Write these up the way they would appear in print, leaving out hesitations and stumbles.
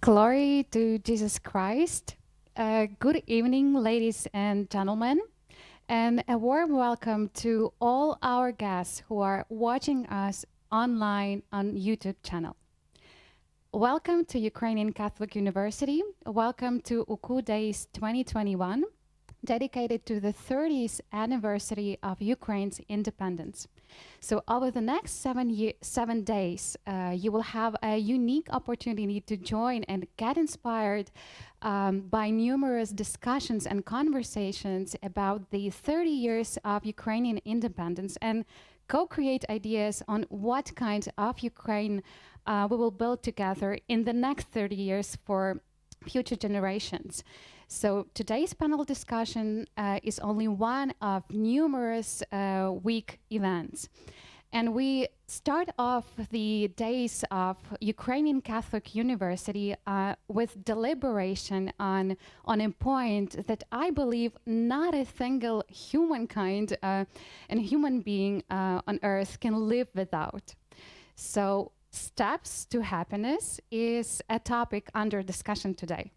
Glory to Jesus Christ. Good evening, ladies and gentlemen, and a warm welcome to all our guests who are watching us online on YouTube channel. Welcome to Ukrainian Catholic University. Welcome to UKU Days 2021, dedicated to the 30th anniversary of Ukraine's independence. So over the next 7 days, you will have a unique opportunity to join and get inspired by numerous discussions and conversations about the 30 years of Ukrainian independence and co-create ideas on what kind of Ukraine we will build together in the next 30 years for future generations. So today's panel discussion is only one of numerous week events. And we start off the days of Ukrainian Catholic University with deliberation on a point that I believe not a single humankind and human being on earth can live without. So steps to happiness is a topic under discussion today.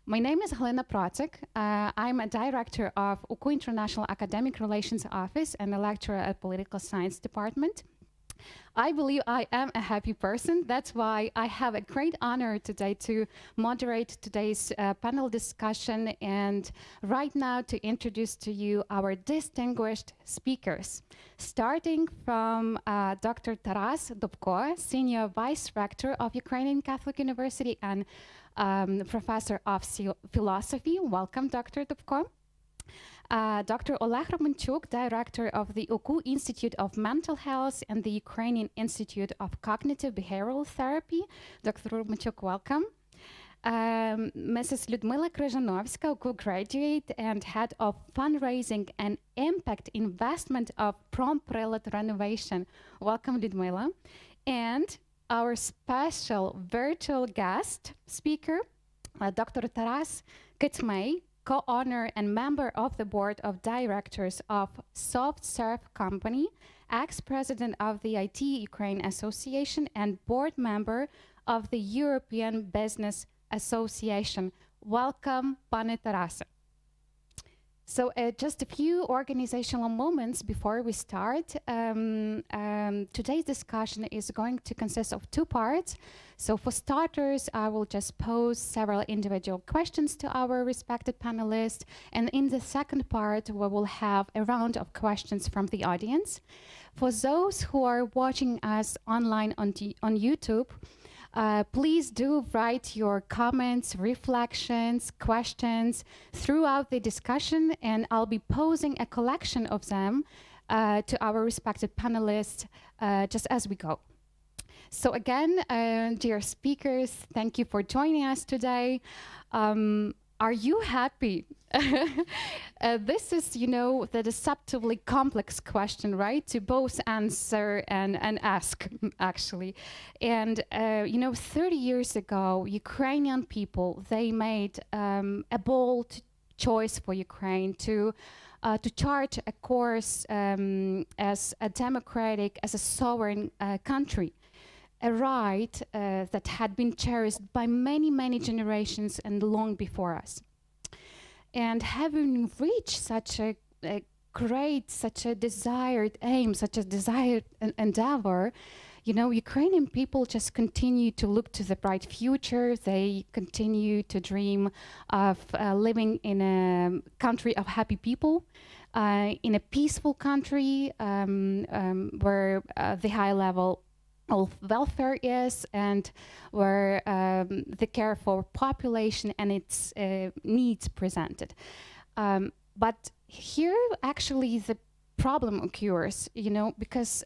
My name is Halyna Protsyk. I'm a director of UKU International Academic Relations Office and a lecturer at Political Science Department. I believe I am a happy person. That's why I have a great honor today to moderate today's panel discussion and right now to introduce to you our distinguished speakers. Starting from Dr. Taras Dobko, Senior Vice-Rector of Ukrainian Catholic University and Professor of Philosophy. Welcome, Dr. Dobko. Dr. Oleh Romanchuk, Director of the UKU Institute of Mental Health and the Ukrainian Institute of Cognitive Behavioral Therapy. Dr. Romanchuk, welcome. Mrs. Liudmyla Kryzhanovska, UKU graduate and Head of Fundraising and Impact Investment of Promprylad.Renovation. Welcome, Liudmyla. And our special virtual guest speaker, Dr. Taras Kytsmey, co-owner and member of the board of directors of SoftServe company, ex-president of the IT Ukraine Association, and board member of the European Business Association. Welcome, Pane Tarase. So just a few organizational moments before we start. Today's discussion is going to consist of two parts. So for starters, I will just pose several individual questions to our respected panelists. And in the second part, we will have a round of questions from the audience. For those who are watching us online on YouTube, please do write your comments, reflections, questions throughout the discussion, and I'll be posing a collection of them to our respected panelists just as we go. So again, dear speakers, thank you for joining us today. Are you happy? This is, you know, the deceptively complex question, right? To both answer and ask, actually. And, you know, 30 years ago, Ukrainian people, they made a bold choice for Ukraine to chart a course as a democratic, as a sovereign country. A right that had been cherished by many, many generations and long before us. And having reached such a great, such a desired aim, such a desired endeavor, you know, Ukrainian people just continue to look to the bright future. They continue to dream of living in a country of happy people, in a peaceful country where the high level of welfare is, and where the care for population and its needs presented. But here actually the problem occurs, you know, because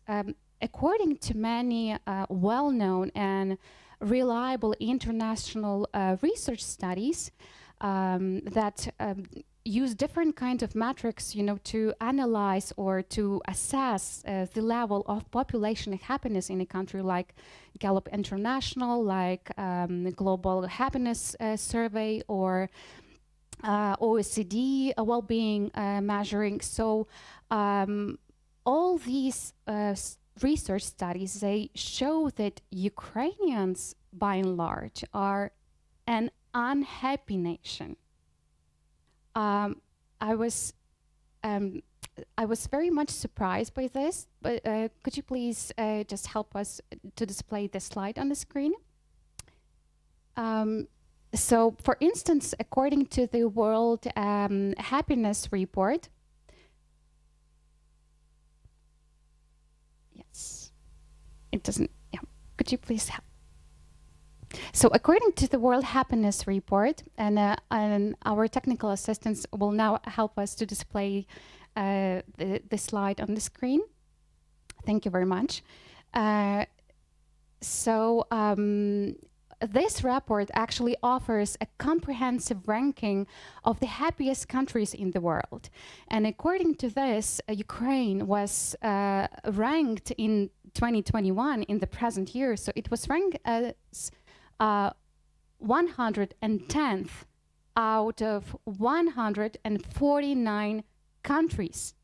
according to many well-known and reliable international research studies that use different kinds of metrics, you know, to analyze or to assess the level of population happiness in a country, like Gallup International, like Global Happiness Survey, or OECD well-being measuring. So all these research studies, they show that Ukrainians, by and large, are an unhappy nation. I was very much surprised by this, but could you please just help us to display the slide on the screen? So, for instance, according to the World Happiness Report, yes, it doesn't, yeah, could you please help? So according to the World Happiness Report, and our technical assistants will now help us to display the slide on the screen. Thank you very much. This report actually offers a comprehensive ranking of the happiest countries in the world. And according to this, Ukraine was ranked in 2021 in the present year. So it was ranked as 110th out of 149 countries,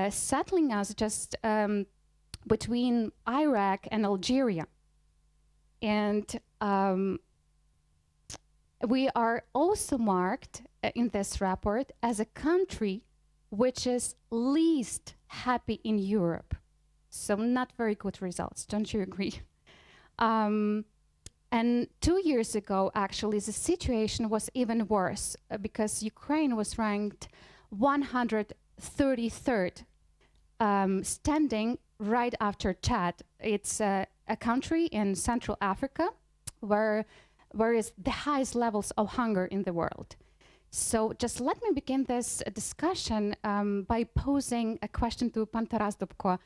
settling us just between Iraq and Algeria. And we are also marked in this report as a country which is least happy in Europe. So not very good results, don't you agree? And 2 years ago, actually, the situation was even worse because Ukraine was ranked 133rd, standing right after Chad. It's a country in Central Africa where is the highest levels of hunger in the world. So just let me begin this discussion by posing a question to Taras Dobko.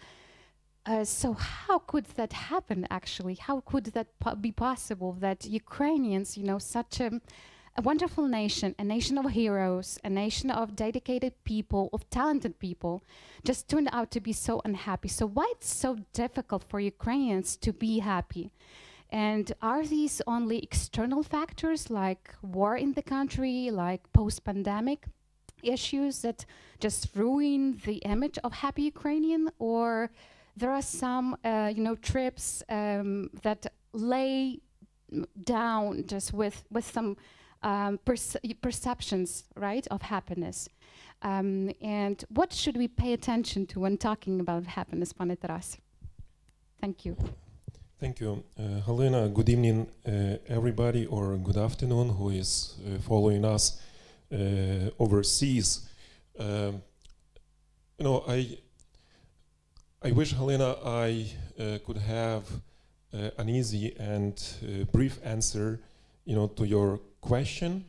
So how could that happen, actually? How could that be possible that Ukrainians, you know, such a wonderful nation, a nation of heroes, a nation of dedicated people, of talented people, just turned out to be so unhappy? So why it's so difficult for Ukrainians to be happy? And are these only external factors like war in the country, like post-pandemic issues that just ruin the image of happy Ukrainian? Or there are some, trips that lay down just with some perceptions, right, of happiness. And what should we pay attention to when talking about happiness, Pane Taras? Thank you. Thank you, Halyna. Good evening, everybody, or good afternoon, who is following us overseas. I wish, Halyna, I could have an easy and brief answer, to your question.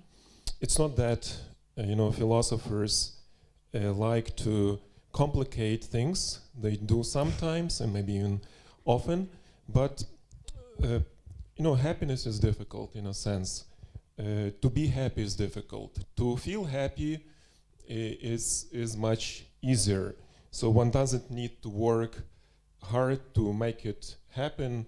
It's not that, philosophers like to complicate things. They do sometimes, and maybe even often. But, happiness is difficult in a sense. To be happy is difficult. To feel happy is much easier. So one doesn't need to work hard to make it happen.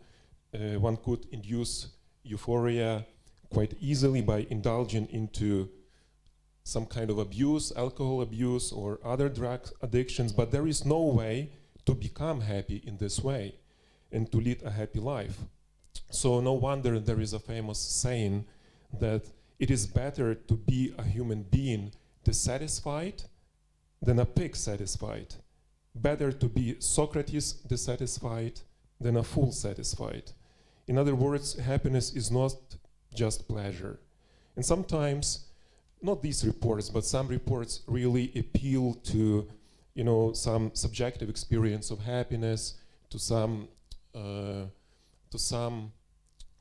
One could induce euphoria quite easily by indulging into some kind of abuse, alcohol abuse or other drug addictions, but there is no way to become happy in this way and to lead a happy life. So no wonder there is a famous saying that it is better to be a human being dissatisfied than a pig satisfied. Better to be Socrates dissatisfied than a fool satisfied. In other words, happiness is not just pleasure. And sometimes, not these reports, but some reports really appeal to, some subjective experience of happiness, to some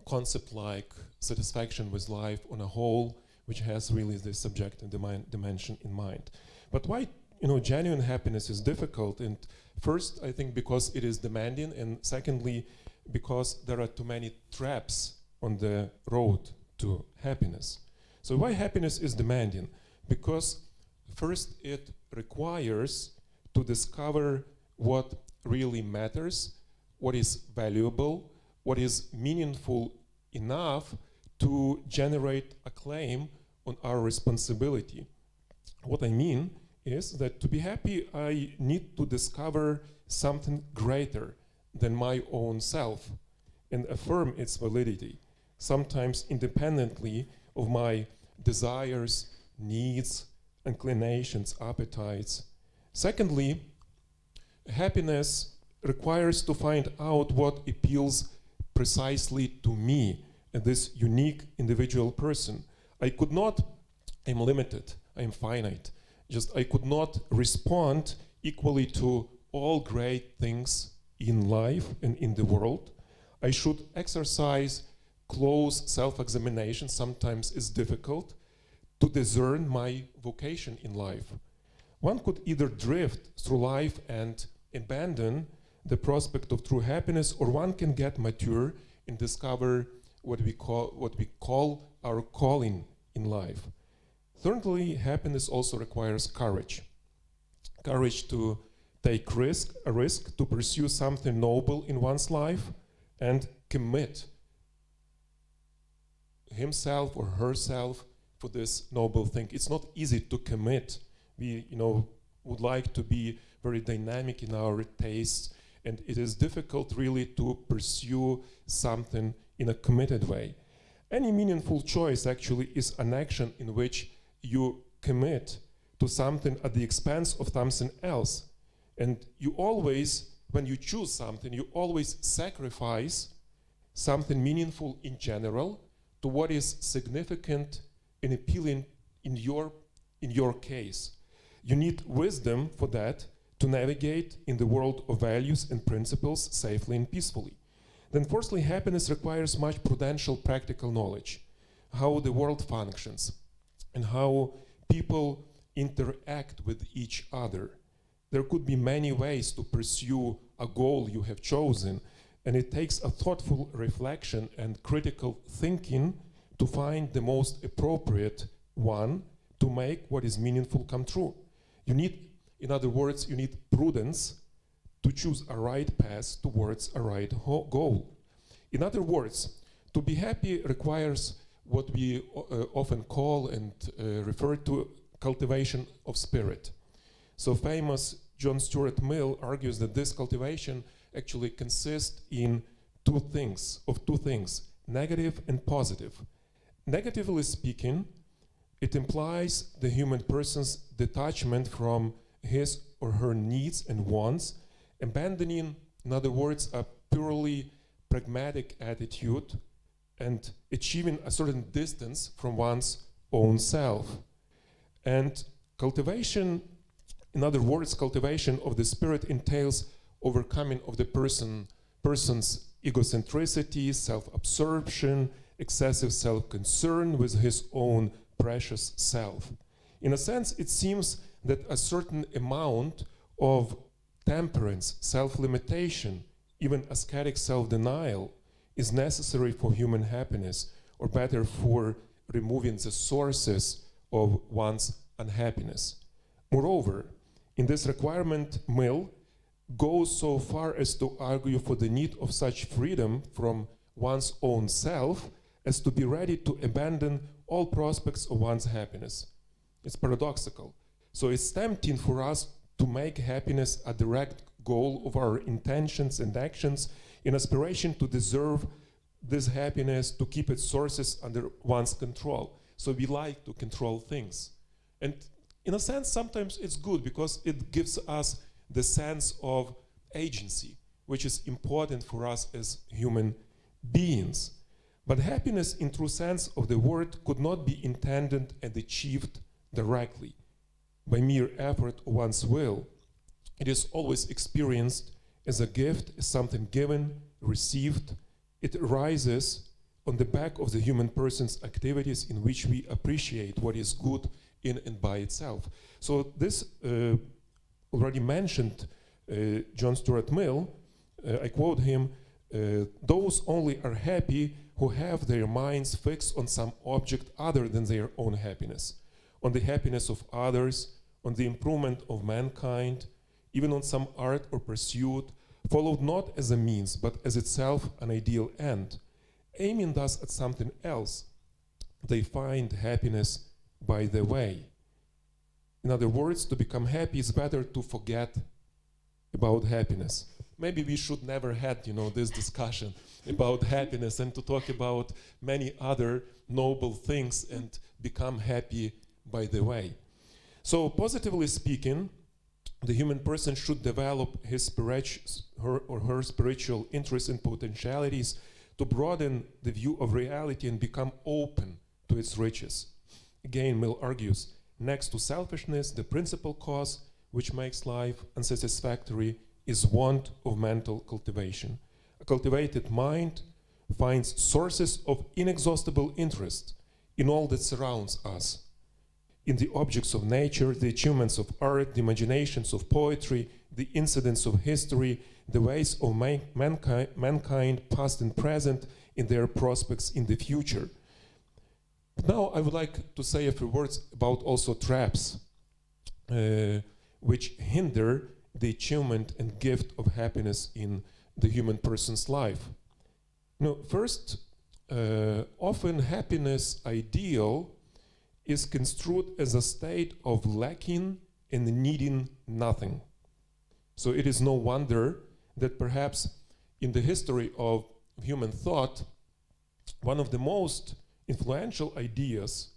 concept like satisfaction with life on a whole, which has really this subjective dimension in mind. But why, genuine happiness is difficult? And first, I think because it is demanding, and secondly, because there are too many traps on the road to happiness. So why happiness is demanding? Because first, it requires to discover what really matters, what is valuable, what is meaningful enough to generate a claim on our responsibility. What I mean is that to be happy, I need to discover something greater than my own self and affirm its validity, sometimes independently of my desires, needs, inclinations, appetites. Secondly, happiness requires to find out what appeals precisely to me, this unique individual person. I'm limited, I'm finite. I could not respond equally to all great things in life and in the world. I should exercise close self-examination, sometimes it's difficult, to discern my vocation in life. One could either drift through life and abandon the prospect of true happiness, or one can get mature and discover what we call our calling in life. Thirdly, happiness also requires courage. Courage to take a risk to pursue something noble in one's life and commit himself or herself for this noble thing. It's not easy to commit. We, would like to be very dynamic in our tastes, and it is difficult really to pursue something in a committed way. Any meaningful choice actually is an action in which you commit to something at the expense of something else. And you always, when you choose something, you always sacrifice something meaningful in general to what is significant and appealing in your case. You need wisdom for that to navigate in the world of values and principles safely and peacefully. Then fourthly, happiness requires much prudential practical knowledge, how the world functions and how people interact with each other. There could be many ways to pursue a goal you have chosen, and it takes a thoughtful reflection and critical thinking to find the most appropriate one to make what is meaningful come true. You need, in other words, you need prudence to choose a right path towards a right goal. In other words, to be happy requires what we often call and refer to cultivation of spirit. So famous John Stuart Mill argues that this cultivation actually consists in two things, negative and positive. Negatively speaking, it implies the human person's detachment from his or her needs and wants, abandoning, in other words, a purely pragmatic attitude and achieving a certain distance from one's own self. And cultivation, in other words, cultivation of the spirit entails overcoming of the person's egocentricity, self-absorption, excessive self-concern with his own precious self. In a sense, it seems that a certain amount of temperance, self-limitation, even ascetic self-denial is necessary for human happiness, or better, for removing the sources of one's unhappiness. Moreover, in this requirement, Mill goes so far as to argue for the need of such freedom from one's own self as to be ready to abandon all prospects of one's happiness. It's paradoxical. So it's tempting for us to make happiness a direct goal of our intentions and actions in aspiration to deserve this happiness, to keep its sources under one's control. So we like to control things. And in a sense, sometimes it's good because it gives us the sense of agency, which is important for us as human beings. But happiness in true sense of the word could not be intended and achieved directly by mere effort of one's will. It is always experienced as a gift, as something given, received. It arises on the back of the human person's activities in which we appreciate what is good in and by itself. So this already mentioned John Stuart Mill, I quote him, "Those only are happy who have their minds fixed on some object other than their own happiness, on the happiness of others, on the improvement of mankind, even on some art or pursuit, followed not as a means, but as itself an ideal end. Aiming thus at something else, they find happiness by the way." In other words, to become happy, it's better to forget about happiness. maybe we should never had, this discussion about happiness and to talk about many other noble things and become happy by the way. So positively speaking, the human person should develop her spiritual interests and potentialities to broaden the view of reality and become open to its riches. Again, Mill argues, next to selfishness, the principal cause which makes life unsatisfactory is want of mental cultivation. A cultivated mind finds sources of inexhaustible interest in all that surrounds us, in the objects of nature, the achievements of art, the imaginations of poetry, the incidents of history, the ways of mankind, past and present, in their prospects in the future. But now I would like to say a few words about also traps which hinder the achievement and gift of happiness in the human person's life. First, often happiness ideal is construed as a state of lacking and needing nothing. So it is no wonder that perhaps in the history of human thought, one of the most influential ideas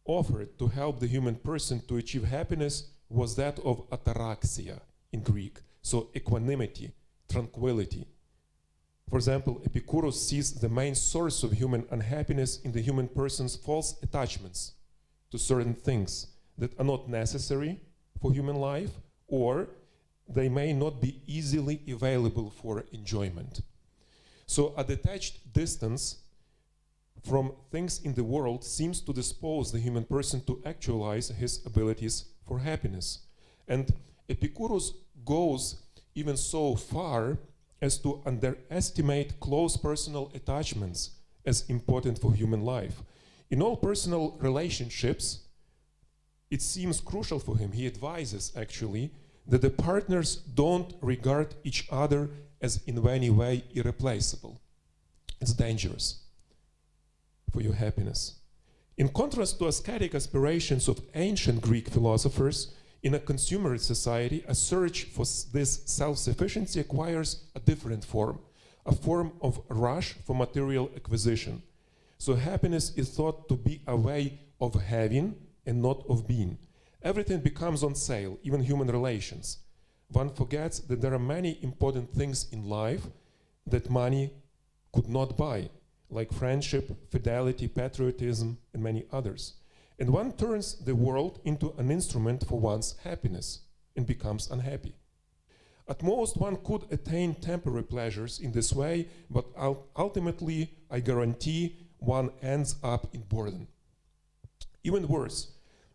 offered to help the human person to achieve happiness was that of Ataraxia in Greek, so equanimity, tranquility. For example, Epicurus sees the main source of human unhappiness in the human person's false attachments to certain things that are not necessary for human life, or they may not be easily available for enjoyment. So a detached distance from things in the world seems to dispose the human person to actualize his abilities for happiness. And Epicurus goes even so far as to underestimate close personal attachments as important for human life. In all personal relationships, it seems crucial for him, he advises actually, that the partners don't regard each other as in any way irreplaceable. It's dangerous for your happiness. In contrast to ascetic aspirations of ancient Greek philosophers, in a consumerist society, a search for this self-sufficiency acquires a different form, a form of rush for material acquisition. So happiness is thought to be a way of having and not of being. Everything becomes on sale, even human relations. One forgets that there are many important things in life that money could not buy, like friendship, fidelity, patriotism, and many others. And one turns the world into an instrument for one's happiness and becomes unhappy. At most, one could attain temporary pleasures in this way, but ultimately, I guarantee, one ends up in boredom. Even worse,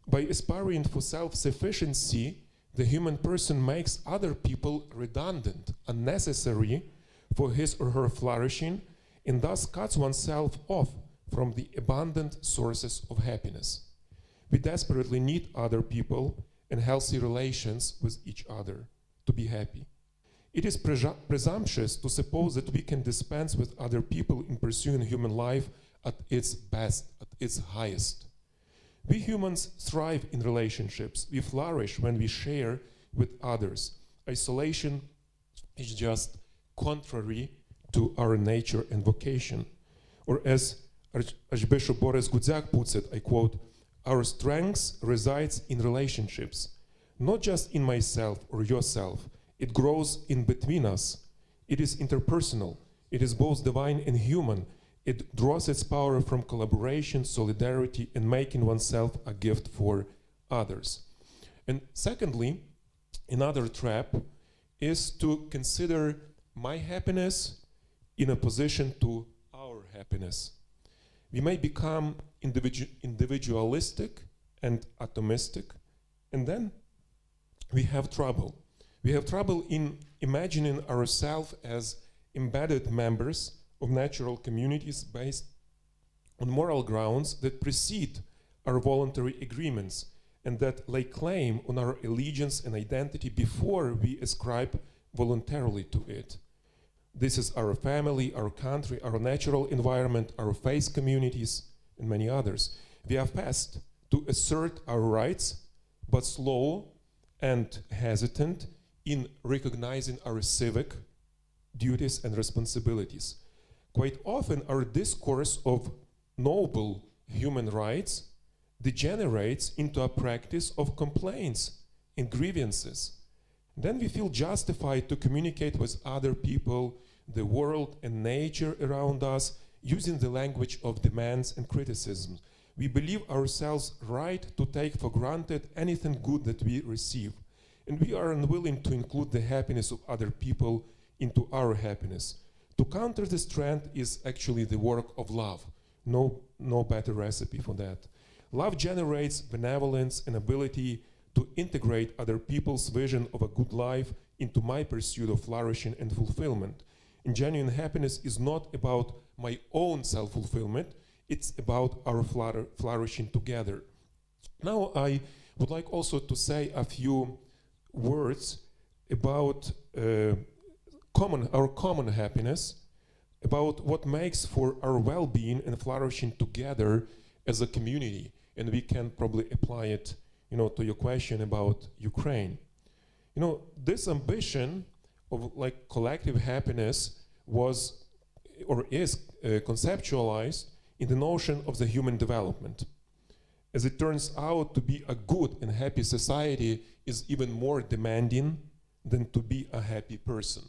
by aspiring for self-sufficiency, the human person makes other people redundant, unnecessary for his or her flourishing, and thus cuts oneself off from the abundant sources of happiness. We desperately need other people and healthy relations with each other to be happy. It is presumptuous to suppose that we can dispense with other people in pursuing human life at its best, at its highest. We humans thrive in relationships. We flourish when we share with others. Isolation is just contrary to our nature and vocation. Or as Archbishop Boris Gudziak puts it, I quote, "Our strength resides in relationships, not just in myself or yourself. It grows in between us. It is interpersonal. It is both divine and human. It draws its power from collaboration, solidarity, and making oneself a gift for others." And secondly, another trap is to consider my happiness in opposition to our happiness. We may become individualistic and atomistic, and then we have trouble. We have trouble in imagining ourselves as embedded members of natural communities based on moral grounds that precede our voluntary agreements and that lay claim on our allegiance and identity before we ascribe voluntarily to it. This is our family, our country, our natural environment, our faith communities, and many others. We are fast to assert our rights, but slow and hesitant in recognizing our civic duties and responsibilities. Quite often our discourse of noble human rights degenerates into a practice of complaints and grievances. Then we feel justified to communicate with other people, the world and nature around us, using the language of demands and criticisms. We believe ourselves right to take for granted anything good that we receive. And we are unwilling to include the happiness of other people into our happiness. To counter this trend is actually the work of love. No better recipe for that. Love generates benevolence and ability to integrate other people's vision of a good life into my pursuit of flourishing and fulfillment. And genuine happiness is not about my own self-fulfillment, it's about our flourishing together. Now I would like also to say a few words about our common happiness, about what makes for our well-being and flourishing together as a community. And we can probably apply it, to your question about Ukraine. This ambition of like collective happiness was or is conceptualized in the notion of the human development. As it turns out, to be a good and happy society is even more demanding than to be a happy person.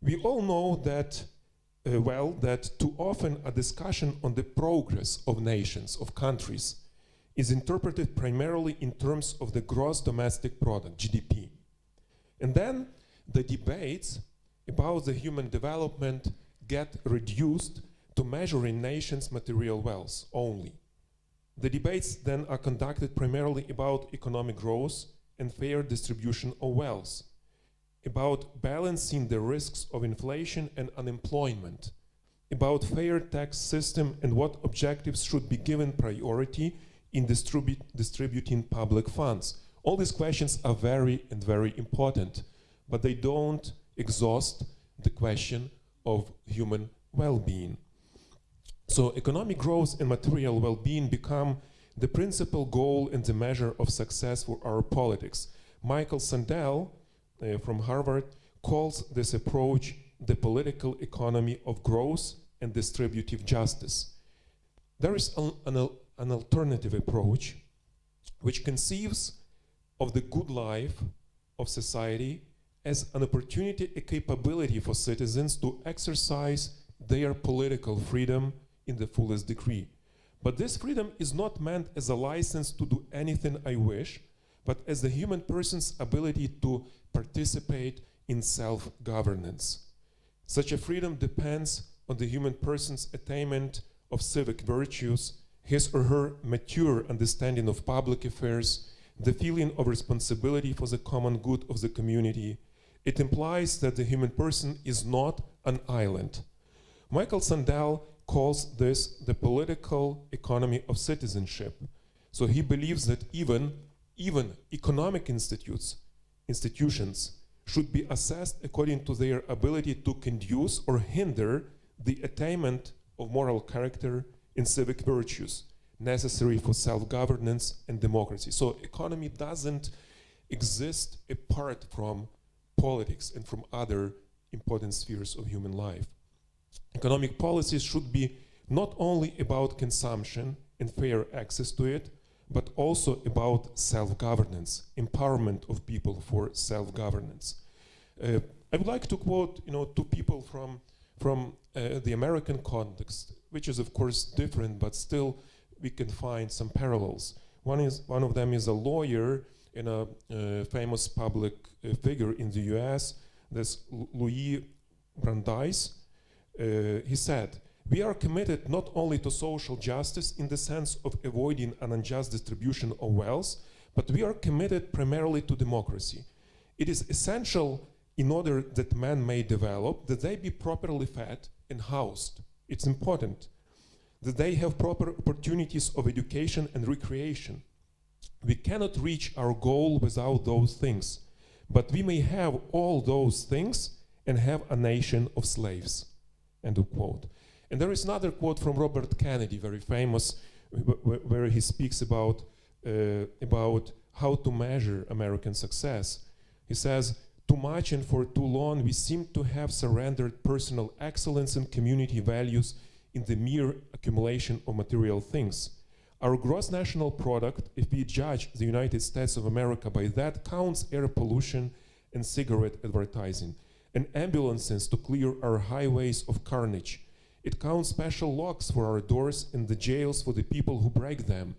We all know that, that too often a discussion on the progress of nations, of countries, is interpreted primarily in terms of the gross domestic product, GDP. And then the debates about the human development get reduced to measuring nations' material wealth only. The debates then are conducted primarily about economic growth and fair distribution of wealth, about balancing the risks of inflation and unemployment, about fair tax system and what objectives should be given priority in distributing public funds. All these questions are very important, but they don't exhaust the question of human well-being. So economic growth and material well-being become the principal goal and the measure of success for our politics. Michael Sandel from Harvard calls this approach the political economy of growth and distributive justice. There is an alternative approach which conceives of the good life of society as an opportunity, a capability for citizens to exercise their political freedom in the fullest degree. But this freedom is not meant as a license to do anything I wish, but as the human person's ability to participate in self-governance. Such a freedom depends on the human person's attainment of civic virtues, his or her mature understanding of public affairs, the feeling of responsibility for the common good of the community. It implies that the human person is not an island. Michael Sandel calls this the political economy of citizenship. So he believes that even economic institutions should be assessed according to their ability to conduce or hinder the attainment of moral character and civic virtues necessary for self-governance and democracy. So economy doesn't exist apart from politics and from other important spheres of human life. Economic policies should be not only about consumption and fair access to it, but also about self-governance, empowerment of people for self-governance. I would like to quote, two people from the American context, which is of course different, but still we can find some parallels. One of them is a lawyer and a famous public figure in the US, this Louis Brandeis. He said, "We are committed not only to social justice in the sense of avoiding an unjust distribution of wealth, but we are committed primarily to democracy. It is essential in order that man may develop, that they be properly fed and housed. It's important that they have proper opportunities of education and recreation. We cannot reach our goal without those things, but we may have all those things and have a nation of slaves." End of quote. And there is another quote from Robert Kennedy, very famous, where he speaks about how to measure American success. He says, Too much and for too long, we seem to have surrendered personal excellence and community values in the mere accumulation of material things. Our gross national product, if we judge the United States of America by that, counts air pollution and cigarette advertising, and ambulances to clear our highways of carnage. It counts special locks for our doors and the jails for the people who break them.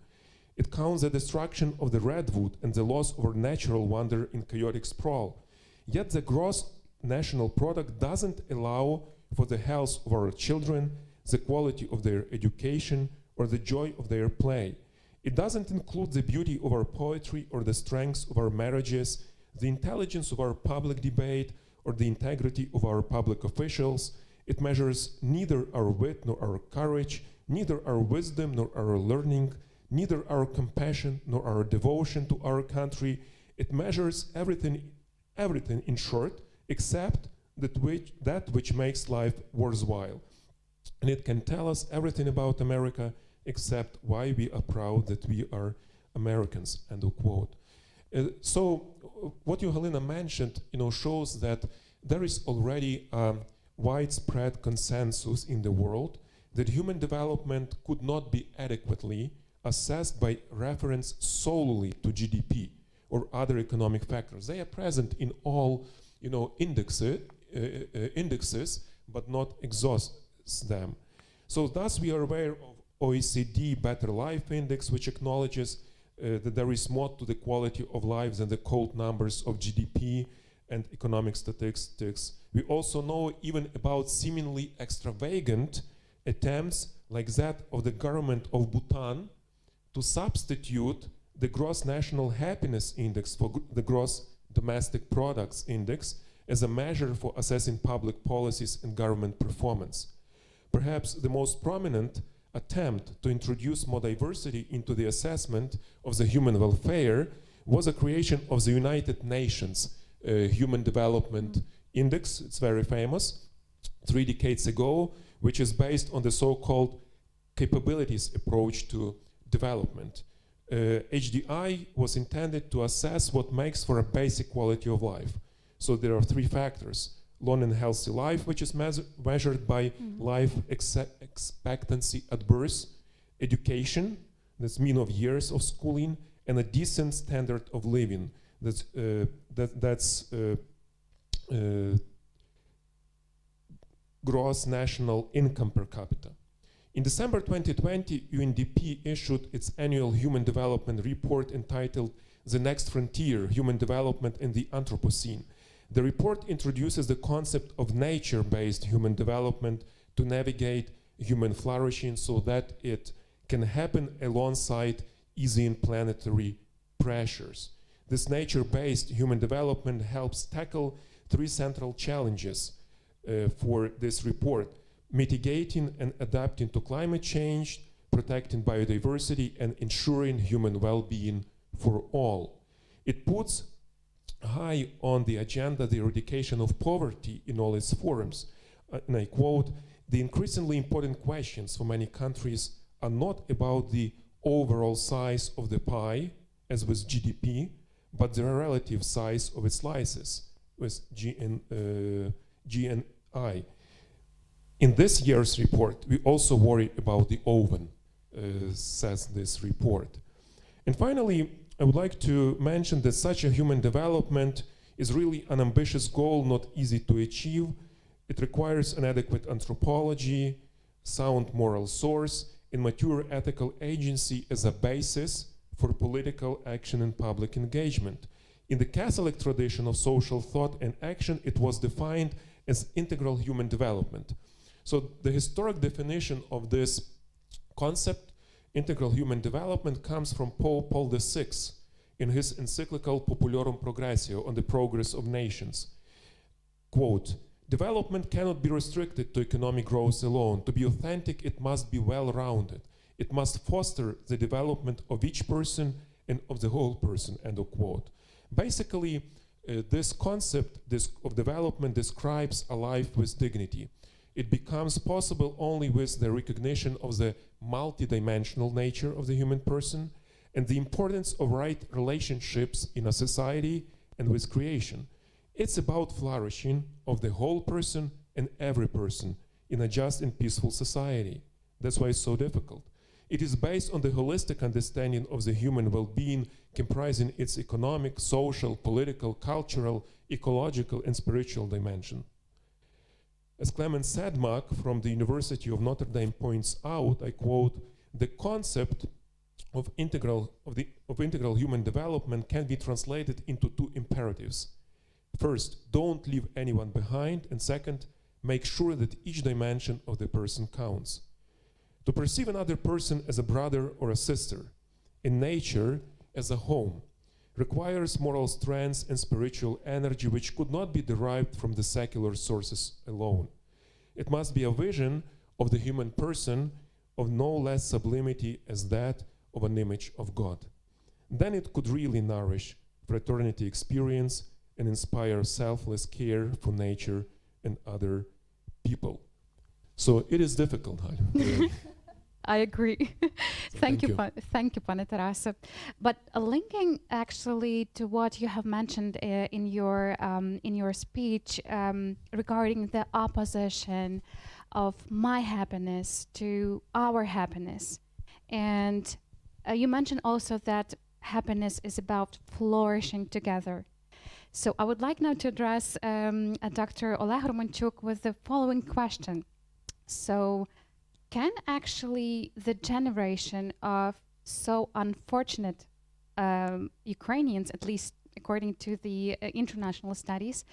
It counts the destruction of the redwood and the loss of our natural wonder in chaotic sprawl. Yet the gross national product doesn't allow for the health of our children, the quality of their education, or the joy of their play. It doesn't include the beauty of our poetry or the strength of our marriages, the intelligence of our public debate, or the integrity of our public officials. It measures neither our wit nor our courage, neither our wisdom nor our learning, neither our compassion nor our devotion to our country. It measures everything in short, except that which makes life worthwhile. And it can tell us everything about America except why we are proud that we are Americans, end of quote. So what you, Halyna, mentioned, shows that there is already a widespread consensus in the world that human development could not be adequately assessed by reference solely to GDP or other economic factors. They are present in all, indexes, but not exhaust them. So thus we are aware of OECD Better Life Index, which acknowledges that there is more to the quality of life than the cold numbers of GDP and economic statistics. We also know even about seemingly extravagant attempts like that of the government of Bhutan to substitute the Gross National Happiness Index for the Gross Domestic Products Index as a measure for assessing public policies and government performance. Perhaps the most prominent attempt to introduce more diversity into the assessment of the human welfare was the creation of the United Nations Human Development Index. It's very famous, 3 decades ago, which is based on the so-called capabilities approach to development. HDI was intended to assess what makes for a basic quality of life. So there are 3 factors: long and healthy life, which is measured by life expectancy at birth, education, that's mean of years of schooling, and a decent standard of living. That's gross national income per capita. In December 2020, UNDP issued its annual human development report entitled The Next Frontier, Human Development in the Anthropocene. The report introduces the concept of nature-based human development to navigate human flourishing so that it can happen alongside easing planetary pressures. This nature-based human development helps tackle 3 central challenges for this report: mitigating and adapting to climate change, protecting biodiversity, and ensuring human well-being for all. It puts high on the agenda the eradication of poverty in all its forms. And I quote, "The increasingly important questions for many countries are not about the overall size of the pie, as with GDP, but the relative size of its slices, with GNI. In this year's report, we also worry about the oven," says this report. And finally, I would like to mention that such a human development is really an ambitious goal, not easy to achieve. It requires an adequate anthropology, sound moral source, and mature ethical agency as a basis for political action and public engagement. In the Catholic tradition of social thought and action, it was defined as integral human development. So the historic definition of this concept, integral human development, comes from Pope Paul VI in his encyclical Populorum Progressio on the progress of nations. Quote, "Development cannot be restricted to economic growth alone. To be authentic, it must be well-rounded. It must foster the development of each person and of the whole person," end of quote. Basically, this concept of development describes a life with dignity. It becomes possible only with the recognition of the multidimensional nature of the human person and the importance of right relationships in a society and with creation. It's about flourishing of the whole person and every person in a just and peaceful society. That's why it's so difficult. It is based on the holistic understanding of the human well-being, comprising its economic, social, political, cultural, ecological, and spiritual dimension. As Clement Sadmak from the University of Notre Dame points out, I quote, "The concept of integral human development can be translated into two imperatives. First, don't leave anyone behind, and second, make sure that each dimension of the person counts. To perceive another person as a brother or a sister, in nature as a home, requires moral strength and spiritual energy which could not be derived from the secular sources alone. It must be a vision of the human person of no less sublimity as that of an image of God. Then it could really nourish fraternity experience and inspire selfless care for nature and other people." So it is difficult. I agree. So Thank you, pane Tarase. But linking actually to what you have mentioned in your speech regarding the opposition of my happiness to our happiness, and you mentioned also that happiness is about flourishing together. So I would like now to address Dr. Oleh Romanchuk with the following question. So, can actually the generation of so unfortunate Ukrainians, at least according to the international studies,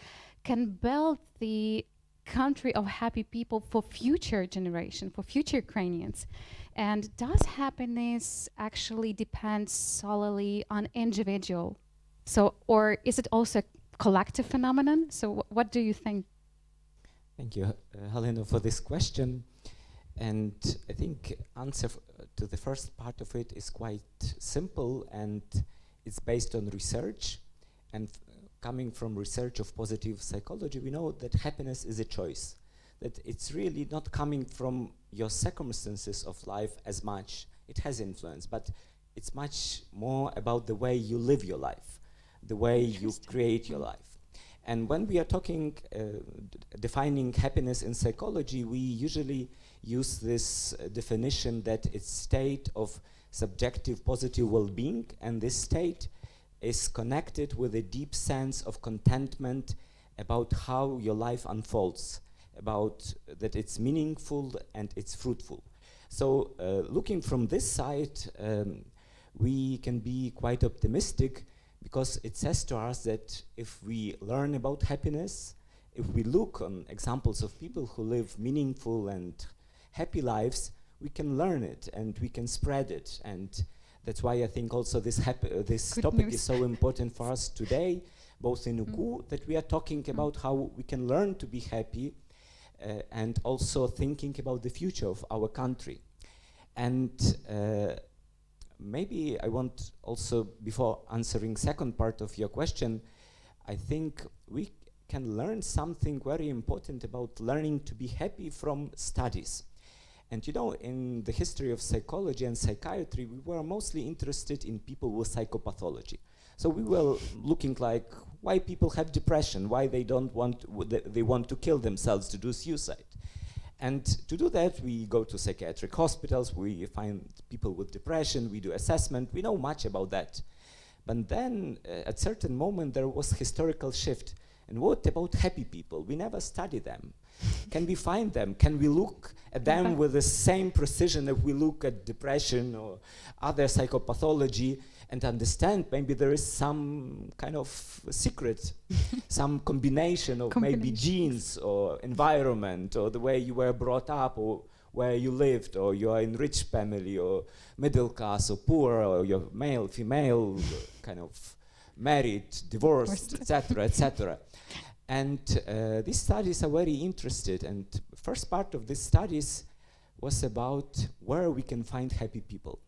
can build the country of happy people for future generation, for future Ukrainians? And does happiness actually depend solely on individual? So, or is it also a collective phenomenon? So what do you think? Thank you, Halyna, for this question. And I think answer to the first part of it is quite simple, and it's based on research. And coming from research of positive psychology, we know that happiness is a choice, that it's really not coming from your circumstances of life as much. It has influence, but it's much more about the way you live your life, the way you create your life. And when we are talking, defining happiness in psychology, we usually use this definition that it's state of subjective positive well-being, and this state is connected with a deep sense of contentment about how your life unfolds, about that it's meaningful and it's fruitful. So looking from this side, we can be quite optimistic, because it says to us that if we learn about happiness, if we look on examples of people who live meaningful and happy lives, we can learn it and we can spread it. And that's why I think also this topic is so important for us today, both in UKU, that we are talking about how we can learn to be happy, and also thinking about the future of our country. And maybe I want also, before answering second part of your question, I think we can learn something very important about learning to be happy from studies. And you know, in the history of psychology and psychiatry, we were mostly interested in people with psychopathology. So we were looking like why people have depression, why they don't want, they want to kill themselves, to do suicide. And to do that, we go to psychiatric hospitals, we find people with depression, we do assessment, we know much about that. But then, at certain moment, there was historical shift. And what about happy people? We never study them. Can we find them? Can we look at them with the same precision if we look at depression or other psychopathology and understand maybe there is some kind of secret, some combination of maybe genes or environment or the way you were brought up or where you lived, or you are in rich family or middle class or poor, or you're male, female, kind of married, divorced, etc., etc. And these studies are very interested, and first part of these studies was about where we can find happy people.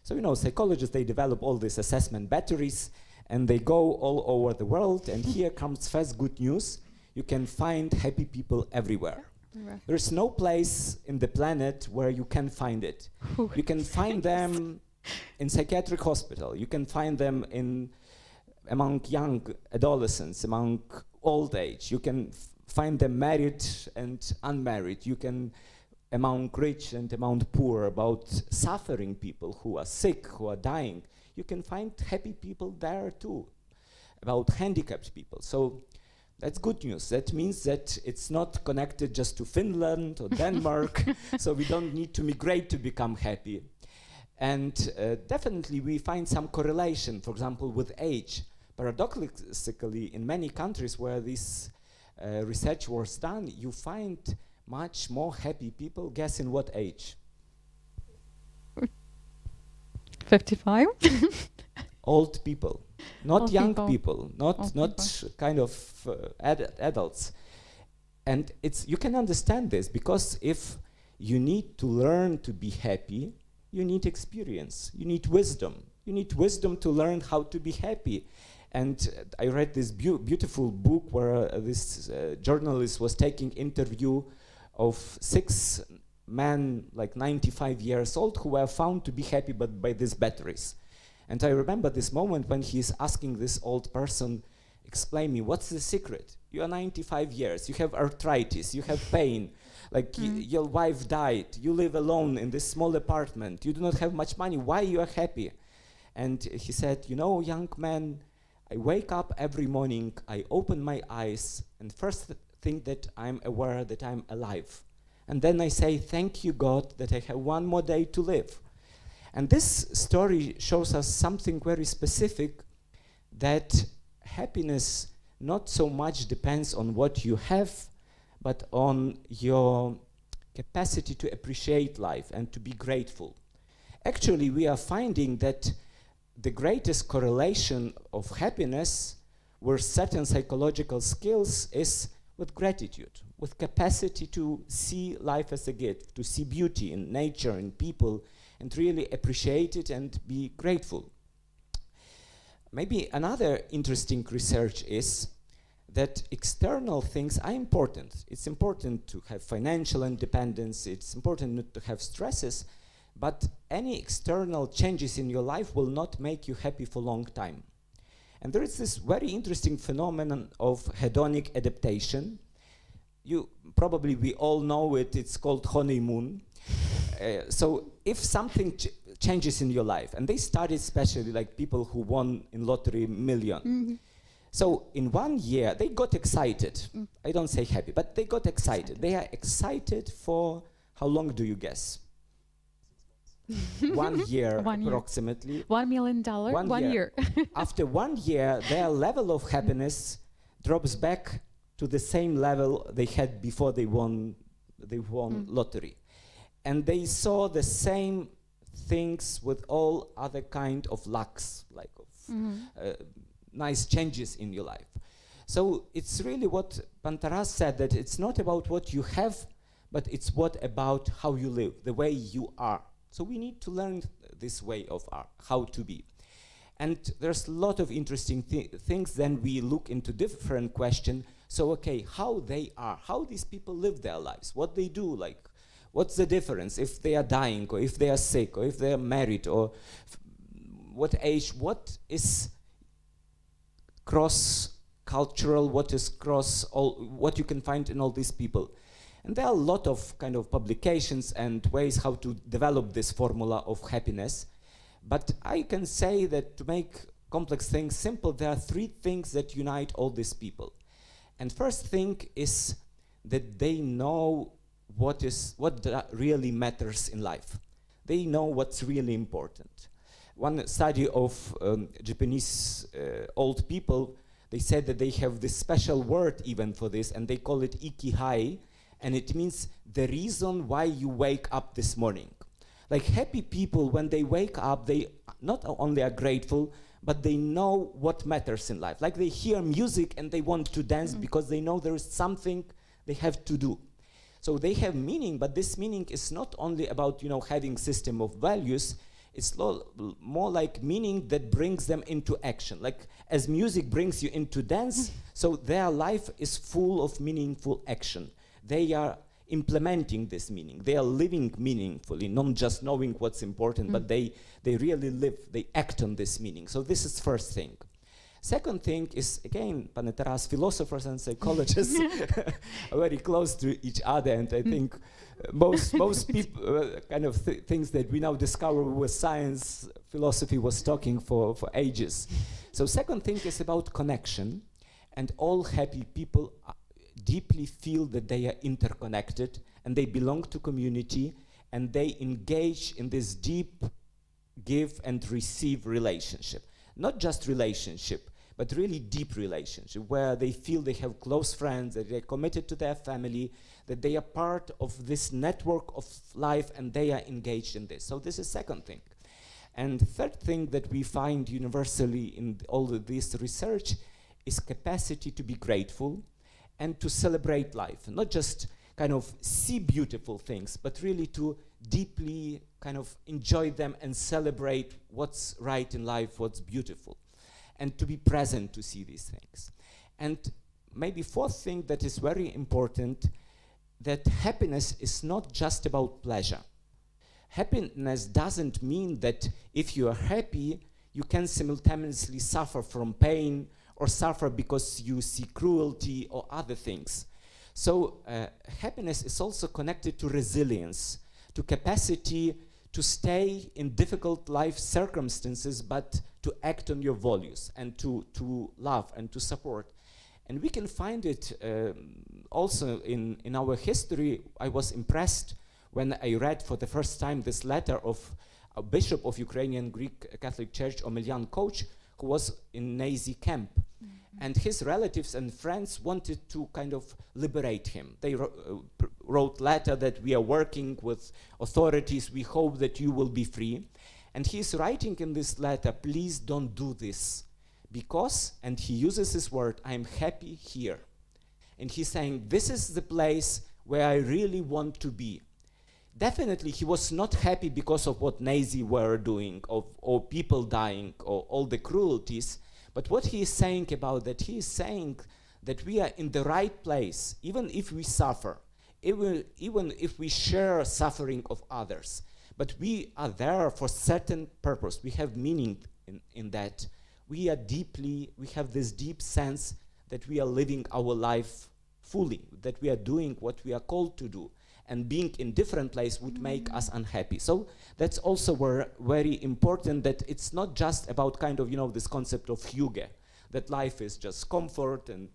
So you know, psychologists, they develop all these assessment batteries and they go all over the world, and here comes first good news: you can find happy people everywhere. There's no place in the planet where you can find it. You can find them in psychiatric hospital, you can find them among young adolescents, among old age. You can find them married and unmarried. You can among rich and among poor, about suffering people who are sick, who are dying. You can find happy people there too, about handicapped people. So that's good news. That means that it's not connected just to Finland or Denmark, so we don't need to migrate to become happy. And definitely we find some correlation, for example, with age. Paradoxically, in many countries where this research was done, you find much more happy people. Guess in what age? 55? Old people, not Old young people. people, not Old not people. kind of adults. And it's, you can understand this, because if you need to learn to be happy, you need experience, you need wisdom. You need wisdom to learn how to be happy. And I read this beautiful book where this journalist was taking interview of 6 men, like 95 years old, who were found to be happy but by these batteries. And I remember this moment when he's asking this old person, explain me, what's the secret? You are 95 years, you have arthritis, you have pain, like your wife died, you live alone in this small apartment, you do not have much money, why you are happy? And he said, you know, young man, I wake up every morning, I open my eyes, and first thing that I'm aware that I'm alive. And then I say, thank you, God, that I have one more day to live. And this story shows us something very specific, that happiness not so much depends on what you have, but on your capacity to appreciate life and to be grateful. Actually, we are finding that the greatest correlation of happiness with certain psychological skills is with gratitude, with capacity to see life as a gift, to see beauty in nature, in people, and really appreciate it and be grateful. Maybe another interesting research is that external things are important. It's important to have financial independence, it's important not to have stresses, but any external changes in your life will not make you happy for a long time. And there is this very interesting phenomenon of hedonic adaptation. We all know it, it's called honeymoon. So if something changes in your life, and they studied especially like people who won in lottery million. So in 1 year, they got excited. I don't say happy, but they got excited. They are excited for, how long do you guess? 1 year 1 year. approximately. $1 million, 1 year. After 1 year, their level of happiness drops back to the same level they had before they won lottery. And they saw the same things with all other kind of lucks, like of nice changes in your life. So it's really what Pantaras said, that it's not about what you have, but it's what about how you live, the way you are. So we need to learn this way of how to be. And there's a lot of interesting things. Then we look into different questions. So, okay, how they are, how these people live their lives, what they do, like, what's the difference if they are dying, or if they are sick, or if they are married, or what age, what is cross-cultural, what is what you can find in all these people. And there are a lot of kind of publications and ways how to develop this formula of happiness. But I can say that to make complex things simple, there are 3 things that unite all these people. And first thing is that they know what really matters in life. They know what's really important. One study of Japanese old people, they said that they have this special word even for this, and they call it ikihai, and it means the reason why you wake up this morning. Like happy people, when they wake up, they not only are grateful, but they know what matters in life. Like they hear music and they want to dance because they know there is something they have to do. So they have meaning, but this meaning is not only about, you know, having system of values. It's more like meaning that brings them into action. Like as music brings you into dance, so their life is full of meaningful action. They are implementing this meaning. They are living meaningfully, not just knowing what's important, but they really live, they act on this meaning. So this is first thing. Second thing is, again, Panetaras, philosophers and psychologists are very close to each other, and I think most people kind of things that we now discover with science, philosophy was talking for ages. So second thing is about connection, and all happy people deeply feel that they are interconnected and they belong to community, and they engage in this deep give and receive relationship. Not just relationship, but really deep relationship, where they feel they have close friends, that they're committed to their family, that they are part of this network of life and they are engaged in this. So this is second thing. And third thing that we find universally in all of this research is capacity to be grateful and to celebrate life. Not just kind of see beautiful things, but really to deeply kind of enjoy them and celebrate what's right in life, what's beautiful, and to be present to see these things. And maybe fourth thing that is very important, that happiness is not just about pleasure. Happiness doesn't mean that if you are happy, you can simultaneously suffer from pain or suffer because you see cruelty or other things. So happiness is also connected to resilience, to capacity to stay in difficult life circumstances, but to act on your values and to love and to support. And we can find it also in our history. I was impressed when I read for the first time this letter of a bishop of Ukrainian Greek Catholic Church, Omelian Coach, who was in Nazi camp. And his relatives and friends wanted to kind of liberate him. They wrote letter that we are working with authorities, we hope that you will be free. And he's writing in this letter, please don't do this. Because, and he uses this word, I'm happy here. And he's saying, this is the place where I really want to be. Definitely he was not happy because of what Nazi were doing, or people dying, or all the cruelties. But what he is saying about that, he is saying that we are in the right place, even if we suffer, even if we share suffering of others. But we are there for certain purpose. We have meaning in that. We have this deep sense that we are living our life fully, that we are doing what we are called to do. And being in different place would make us unhappy. So that's also very important, that it's not just about kind of, this concept of hygge, that life is just comfort and,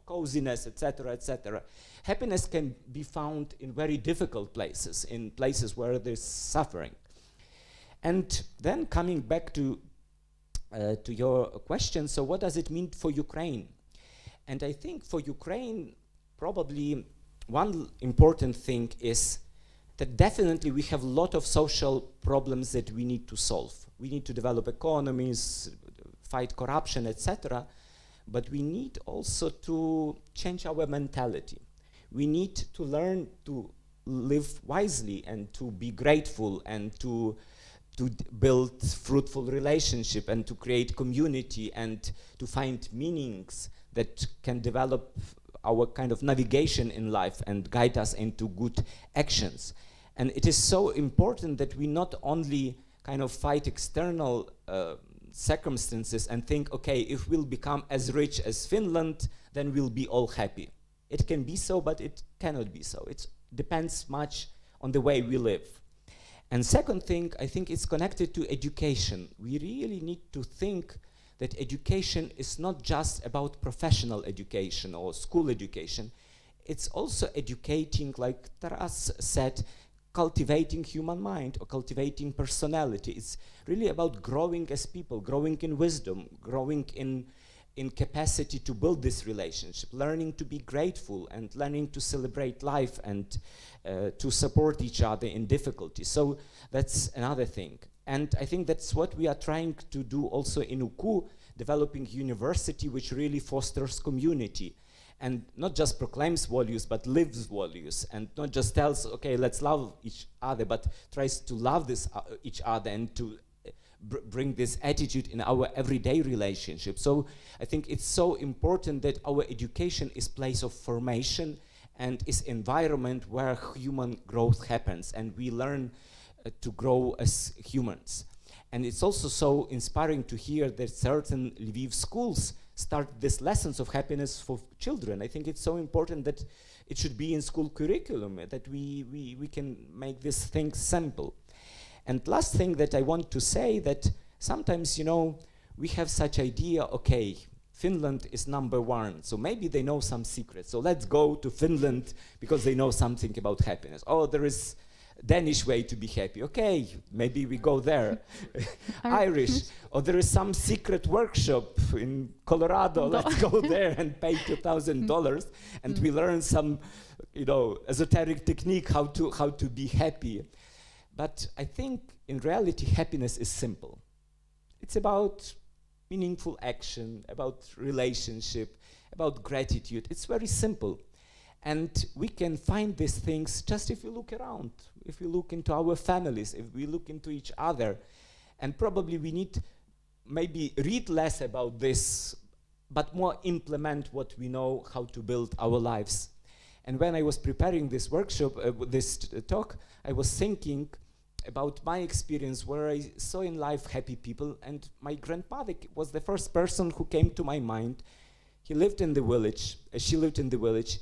coziness, etc., etc. Happiness can be found in very difficult places, in places where there's suffering. And then coming back to your question, so what does it mean for Ukraine? And I think for Ukraine, probably one important thing is that definitely we have a lot of social problems that we need to solve. We need to develop economies, fight corruption, etc. But we need also to change our mentality. We need to learn to live wisely and to be grateful and to build fruitful relationship and to create community and to find meanings that can develop our kind of navigation in life and guide us into good actions. And it is so important that we not only kind of fight external circumstances and think, okay, if we'll become as rich as Finland, then we'll be all happy. It can be so, but it cannot be so. It depends much on the way we live. And second thing, I think it's connected to education. We really need to think that education is not just about professional education or school education. It's also educating, like Taras said, cultivating human mind or cultivating personality. It's really about growing as people, growing in wisdom, growing in capacity to build this relationship, learning to be grateful and learning to celebrate life and to support each other in difficulty. So that's another thing. And I think that's what we are trying to do also in UKU, developing university which really fosters community and not just proclaims values but lives values, and not just tells, okay, let's love each other, but tries to love each other and to bring this attitude in our everyday relationship. So I think it's so important that our education is place of formation and is environment where human growth happens and we learn to grow as humans. And it's also so inspiring to hear that certain Lviv schools start these lessons of happiness for children. I think it's so important that it should be in school curriculum, that we can make these things simple. And last thing that I want to say, that sometimes, you know, we have such idea, okay, Finland is #1, so maybe they know some secrets, so let's go to Finland because they know something about happiness. Oh, there is Danish way to be happy. Okay, maybe we go there. Irish, or there is some secret workshop in Colorado. Let's go there and pay $2,000, and we learn some, you know, esoteric technique how to be happy. But I think in reality, happiness is simple. It's about meaningful action, about relationship, about gratitude. It's very simple. And we can find these things just if we look around, if we look into our families, if we look into each other. And probably we need maybe read less about this, but more implement what we know how to build our lives. And when I was preparing this workshop, this talk, I was thinking about my experience where I saw in life happy people, and my grandmother was the first person who came to my mind. He lived in the village, she lived in the village.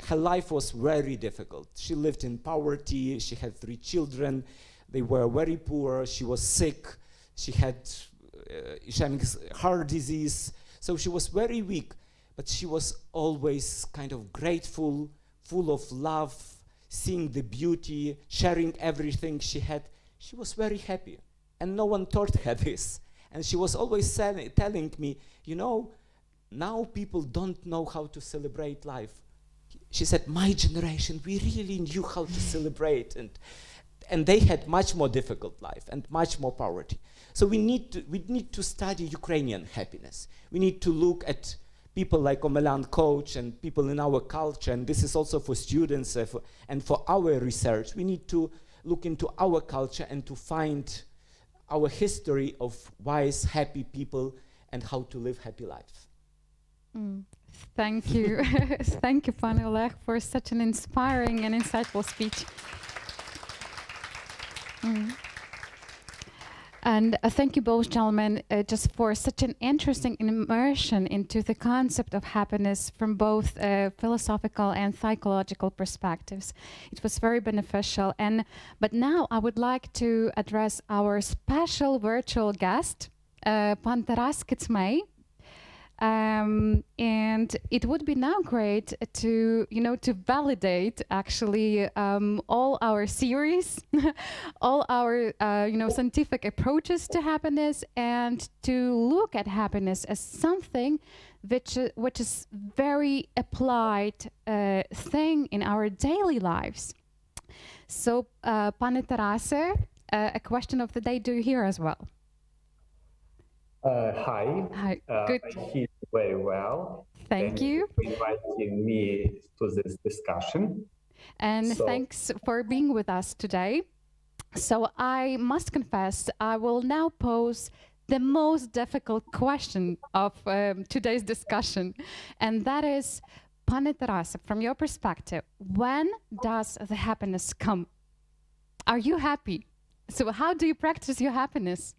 Her life was very difficult. She lived in poverty, she had 3 children, they were very poor, she was sick, she had ischemic heart disease, so she was very weak, but she was always kind of grateful, full of love, seeing the beauty, sharing everything she had. She was very happy, and no one taught her this. And she was always telling me, you know, now people don't know how to celebrate life. She said, my generation, we really knew how to celebrate, and they had much more difficult life and much more poverty. So we need to study Ukrainian happiness. We need to look at people like Omelan coach and people in our culture, and this is also for students and for our research. We need to look into our culture and to find our history of wise, happy people and how to live happy lives. Thank you. Thank you, Pan Oleh, for such an inspiring and insightful speech. And thank you both, gentlemen, just for such an interesting immersion into the concept of happiness from both philosophical and psychological perspectives. It was very beneficial. But now I would like to address our special virtual guest, Pan Taras Kytsmey. And it would be now great to, to validate actually all our series, all our, scientific approaches to happiness, and to look at happiness as something which is very applied thing in our daily lives. So, Pane Tarase, a question of the day, do you hear as well? Hi. Hi. Good. I hear you very well. Thank you for inviting me to this discussion. And thanks for being with us today. So I must confess, I will now pose the most difficult question of today's discussion. And that is, Pane Tarase, from your perspective, when does the happiness come? Are you happy? So how do you practice your happiness?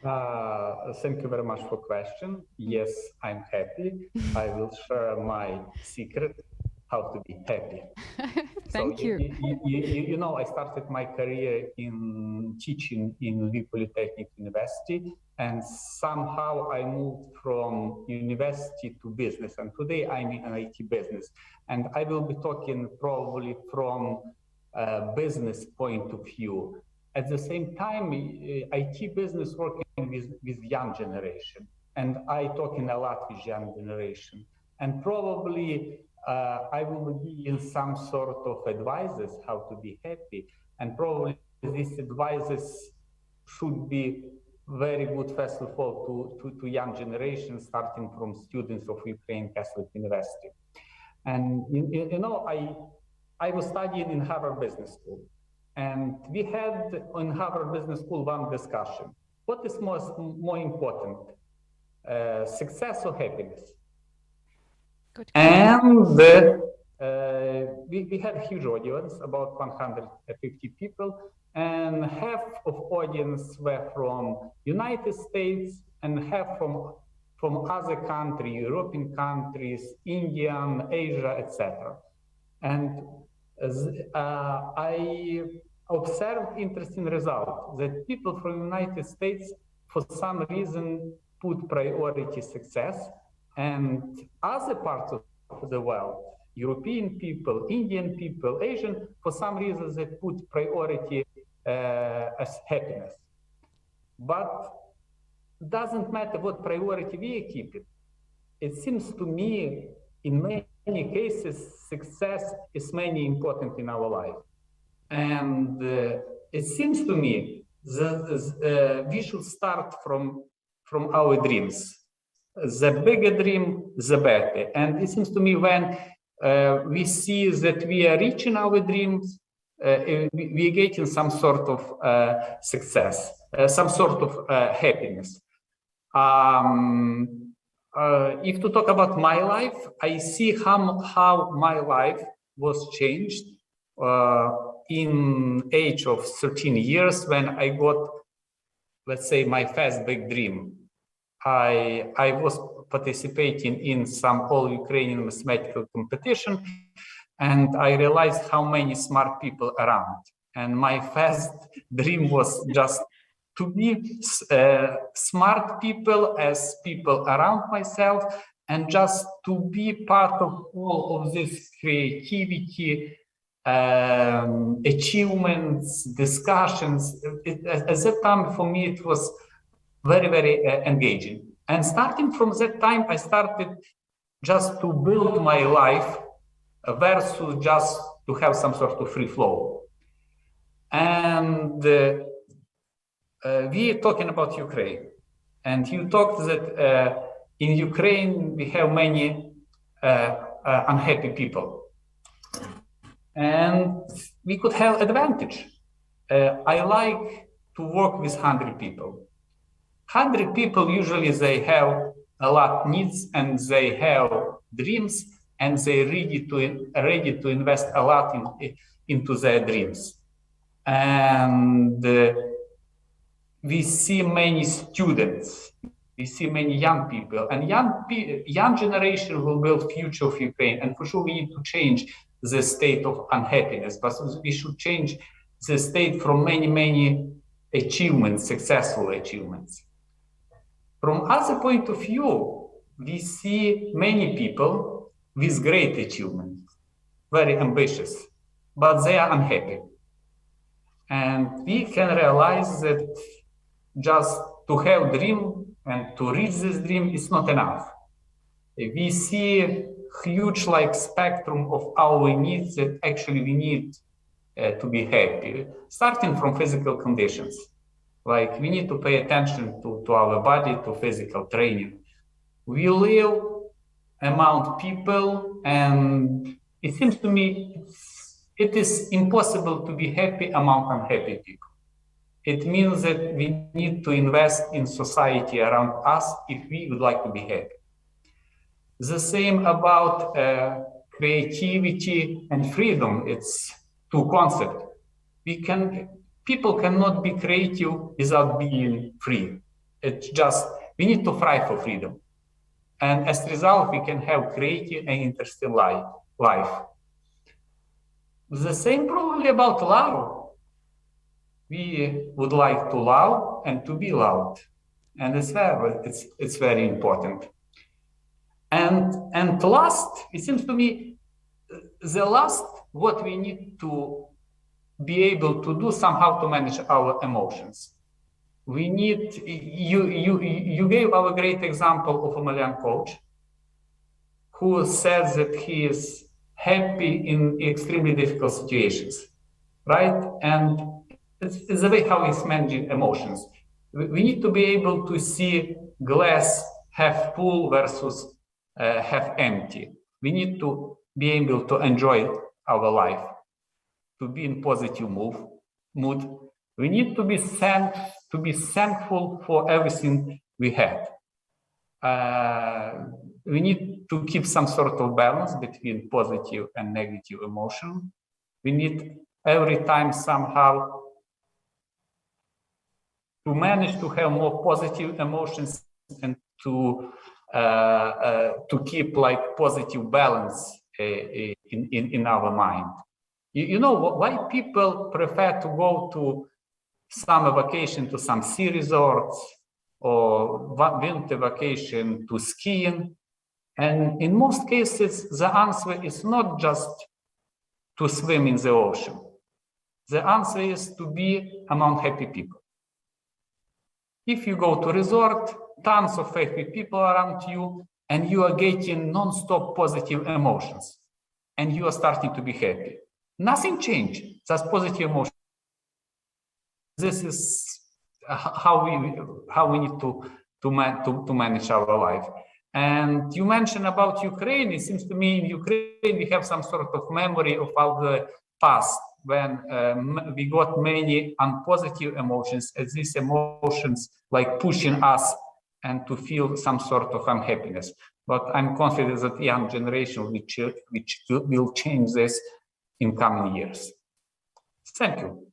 Thank you very much for the question. Yes, I'm happy. I will share my secret how to be happy. Thank you. You know, I started my career in teaching in Lviv Polytechnic University, and somehow I moved from university to business, and today I'm in IT business. And I will be talking probably from a business point of view. At the same time, IT business working with young generation, and I talking a lot with young generation, and probably I will be in some sort of advices how to be happy, and probably these advices should be very good first of all to young generation, starting from students of Ukrainian Catholic University. And you know, I was studying in Harvard Business School. And we had in Harvard Business School one discussion. What is more important, success or happiness? Good. And we had a huge audience, about 150 people. and half of audience were from United States and half from other countries, European countries, Indian, Asia, etc. And I observed interesting result that people from United States, for some reason, put priority success, and other parts of the world, European people, Indian people, Asian, for some reason they put priority as happiness. But doesn't matter what priority we keep it. It seems to me, in many cases, success is mainly important in our life. And it seems to me that we should start from our dreams. The bigger dream, the better. And it seems to me when we see that we are reaching our dreams, we are getting some sort of success, some sort of happiness. If to talk about my life, I see how my life was changed in age of 13 years when I got, let's say, my first big dream. I was participating in some all-Ukrainian mathematical competition, and I realized how many smart people around. And my first dream was just to be smart people as people around myself, and just to be part of all of this creativity, achievements, discussions. At that time, for me, it was very, very engaging. And starting from that time, I started just to build my life versus just to have some sort of free flow. And we are talking about Ukraine. And you talked that in Ukraine, we have many unhappy people. And we could have advantage. I like to work with 100 people. 100 people, usually they have a lot of needs and they have dreams, and they're ready to invest a lot into their dreams. And we see many students, we see many young people, and young generation will build future of Ukraine. And for sure, we need to change the state of unhappiness, but we should change the state from many achievements, successful achievements. From other point of view, we see many people with great achievements, very ambitious, but they are unhappy. And we can realize that just to have a dream and to reach this dream is not enough. We see huge spectrum of our needs that actually we need to be happy, starting from physical conditions. Like we need to pay attention to our body, to physical training. We live among people, and it seems to me it is impossible to be happy among unhappy people. It means that we need to invest in society around us if we would like to be happy. The same about creativity and freedom. It's two concepts. People cannot be creative without being free. It's just, we need to fight for freedom. And as a result, we can have creative and interesting life. The same probably about love. We would like to love and to be loved. And it's very important. And last, it seems to me, the last, what we need to be able to do somehow to manage our emotions. We need, you gave our great example of a Malian coach who says that he is happy in extremely difficult situations, right? And it's the way how he's managing emotions. We need to be able to see glass half full versus half empty. We need to be able to enjoy our life, to be in positive mood. We need to be thankful for everything we had. We need to keep some sort of balance between positive and negative emotion. We need every time somehow manage to have more positive emotions and to keep like positive balance in our mind. You know why people prefer to go to summer vacation to some ski resorts or winter vacation to skiing? And in most cases, the answer is not just to swim in the ocean. The answer is to be among happy people. If you go to a resort, tons of happy people around you, and you are getting non-stop positive emotions, and you are starting to be happy. Nothing changed, just positive emotions. This is how we need to manage our life. And you mentioned about Ukraine. It seems to me in Ukraine we have some sort of memory of our past when we got many unpositive emotions, as these emotions like pushing us and to feel some sort of unhappiness. But I'm confident that young generation which will change this in coming years. Thank you.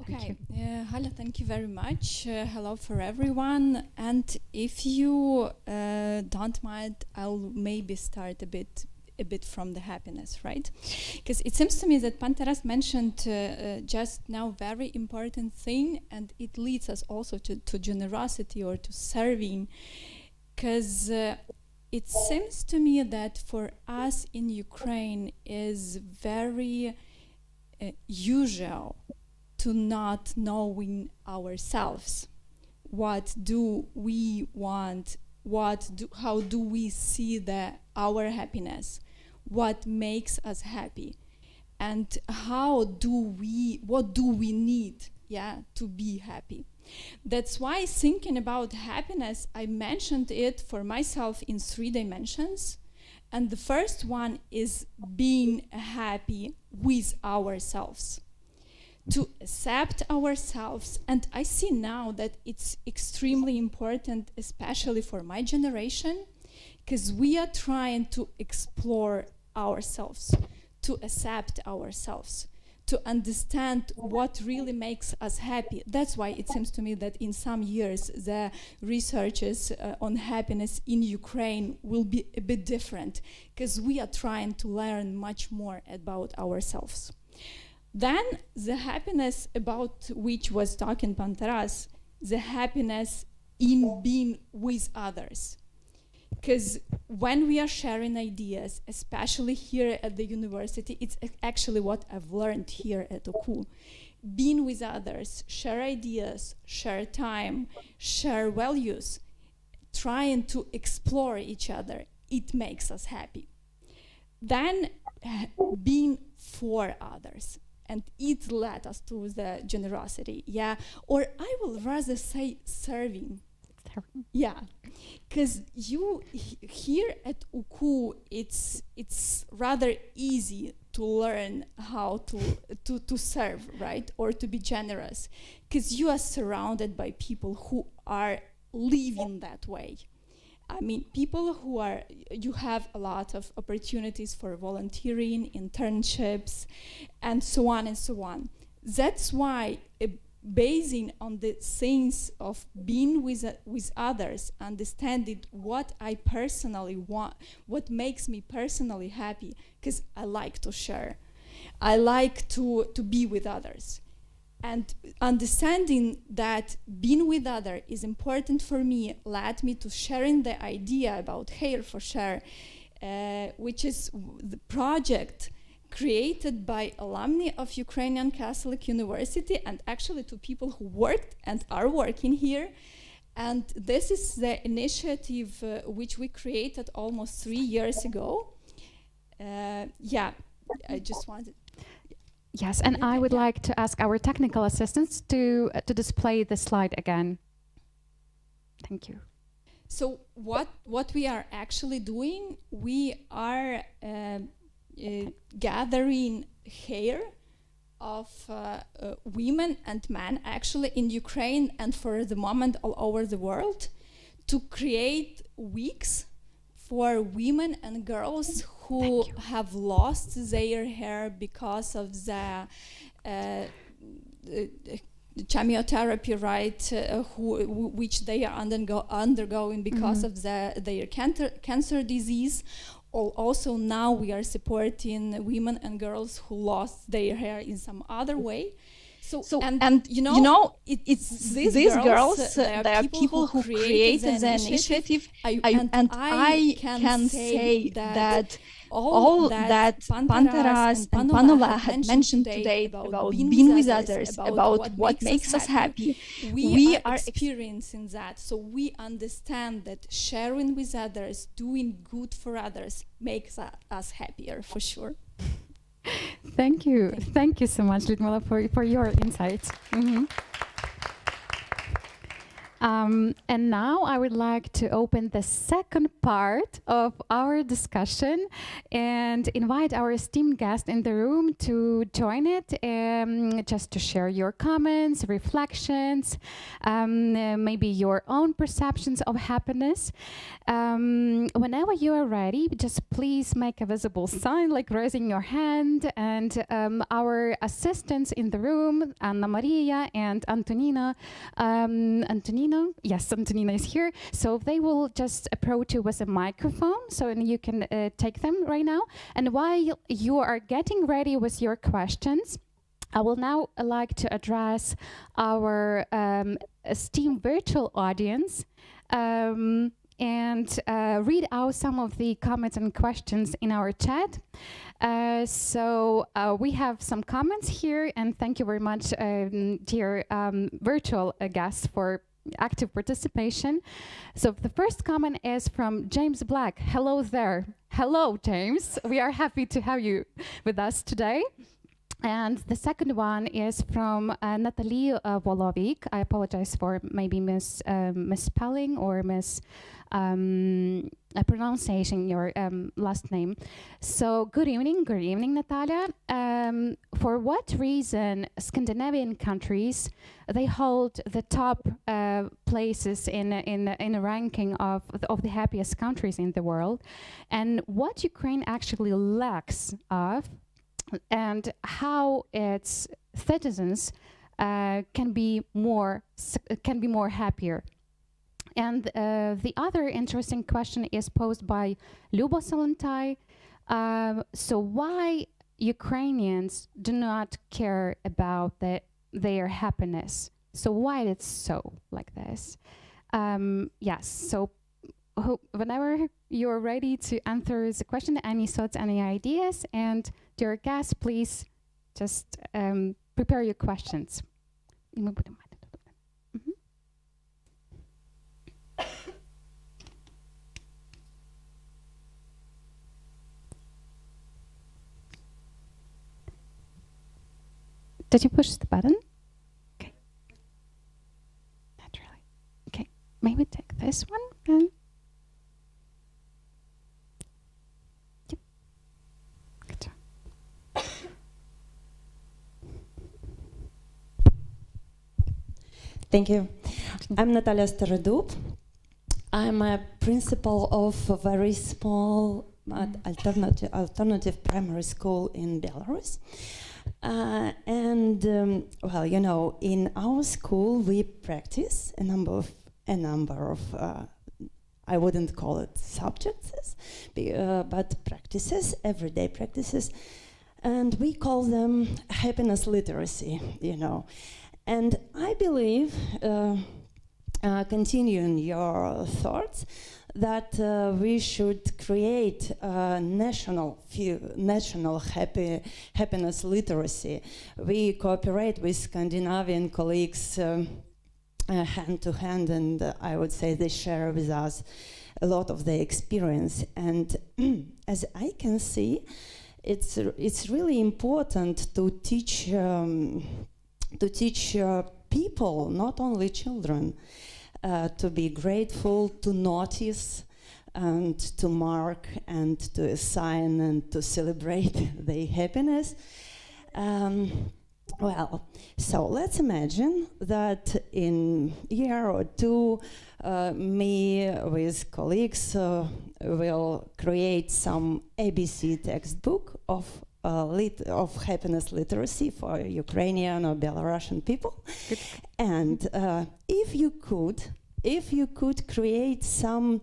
Okay, Halyna, thank you very much. Hello for everyone. And if you don't mind, I'll maybe start a bit from the happiness, right? Because it seems to me that Pantaras mentioned just now very important thing, and it leads us also to generosity or to serving. Because it seems to me that for us in Ukraine is very usual to not knowing ourselves. What do we want? How do we see our happiness? What makes us happy? And what do we need, to be happy? That's why thinking about happiness, I mentioned it for myself in 3 dimensions. And the first one is being happy with ourselves. To accept ourselves, and I see now that it's extremely important, especially for my generation, because we are trying to explore ourselves, to accept ourselves, to understand what really makes us happy. That's why it seems to me that in some years the researches on happiness in Ukraine will be a bit different, because we are trying to learn much more about ourselves. Then the happiness about which was talking Pantaras, the happiness in being with others. Because when we are sharing ideas, especially here at the university, it's actually what I've learned here at OKU. Being with others, share ideas, share time, share values, trying to explore each other, it makes us happy. Then being for others, and it led us to the generosity, yeah, or I will rather say serving. Yeah, because you here at UKU, it's rather easy to learn how to serve, right, or to be generous, because you are surrounded by people who are living that way. I mean, people who are, you have a lot of opportunities for volunteering, internships, and so on and so on. That's why basing on the sense of being with others, understanding what I personally want, what makes me personally happy, because I like to share. I like to be with others. And understanding that being with others is important for me led me to sharing the idea about Hair for Share, which is the project created by alumni of Ukrainian Catholic University, and actually to people who worked and are working here. And this is the initiative which we created almost 3 years ago. Yeah, I just wanted. Yes, and I would like to ask our technical assistants to display the slide again. Thank you. So what we are actually doing, we are gathering hair of women and men actually in Ukraine and for the moment all over the world to create weeks for women and girls who have lost their hair because of the chemotherapy, right, which they are undergoing because of their cancer disease. Also now we are supporting women and girls who lost their hair in some other way. So and you know it's these girls they are people who created the initiative. I can say that all that Pantaras and Panola had mentioned today about being with others, about what makes us happy, we are experiencing that. So we understand that sharing with others, doing good for others makes us happier for sure. Thank you. Thank you so much, Liudmyla, for your insights. And now I would like to open the second part of our discussion and invite our esteemed guest in the room to join it, just to share your comments, reflections, maybe your own perceptions of happiness. Whenever you are ready, just please make a visible sign like raising your hand, and our assistants in the room, Anna Maria and Antonina, yes, Antonina is here. So they will just approach you with a microphone, so you can take them right now. And while you are getting ready with your questions, I will now like to address our esteemed virtual audience and read out some of the comments and questions in our chat. So we have some comments here, and thank you very much, dear virtual guests, for active participation. So the first comment is from James Black. Hello there. Hello, James. We are happy to have you with us today. And the second one is from Natalie Volovik. I apologize for maybe misspelling or pronouncing your last name. So good evening, Natalia. For what reason Scandinavian countries, they hold the top places in a ranking of the happiest countries in the world, and what Ukraine actually lacks of, and how its citizens can be more happier. And the other interesting question is posed by Lubo Salentai. So why Ukrainians do not care about their happiness? So why it's so like this? Yes. So whenever you're ready to answer the question, any thoughts, any ideas, and dear guests, please just prepare your questions. Mhm. Did you push the button? Okay. Naturally. Okay. Maybe take this one then. Yep. Good job. Thank you. I'm Natalia Starodub. I'm a principal of a very small alternative primary school in Belarus. Well, you know, in our school we practice a number of I wouldn't call it subjects, but practices, everyday practices, and we call them happiness literacy, you know. And I believe, continuing your thoughts, that we should create a national happiness literacy. We cooperate with Scandinavian colleagues hand to hand, and I would say they share with us a lot of their experience. And as I can see, it's really important to teach people, not only children, to be grateful, to notice, and to mark, and to assign, and to celebrate their happiness. Well, so let's imagine that in a year or two, me with colleagues will create some ABC textbook of happiness literacy for Ukrainian or Belarusian people. Good. And if you could create some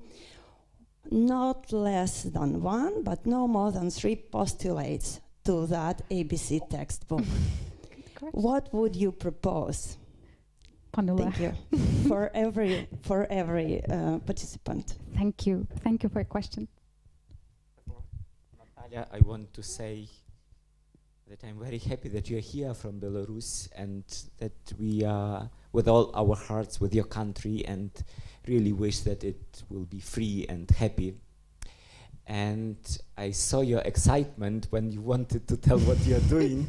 not less than one, but no more than 3 postulates to that ABC textbook, what would you propose? Pandula. Thank you for every participant. Thank you. Thank you for your question. Natalia, I want to say that I'm very happy that you're here from Belarus, and that we are with all our hearts with your country, and really wish that it will be free and happy. And I saw your excitement when you wanted to tell what you're doing.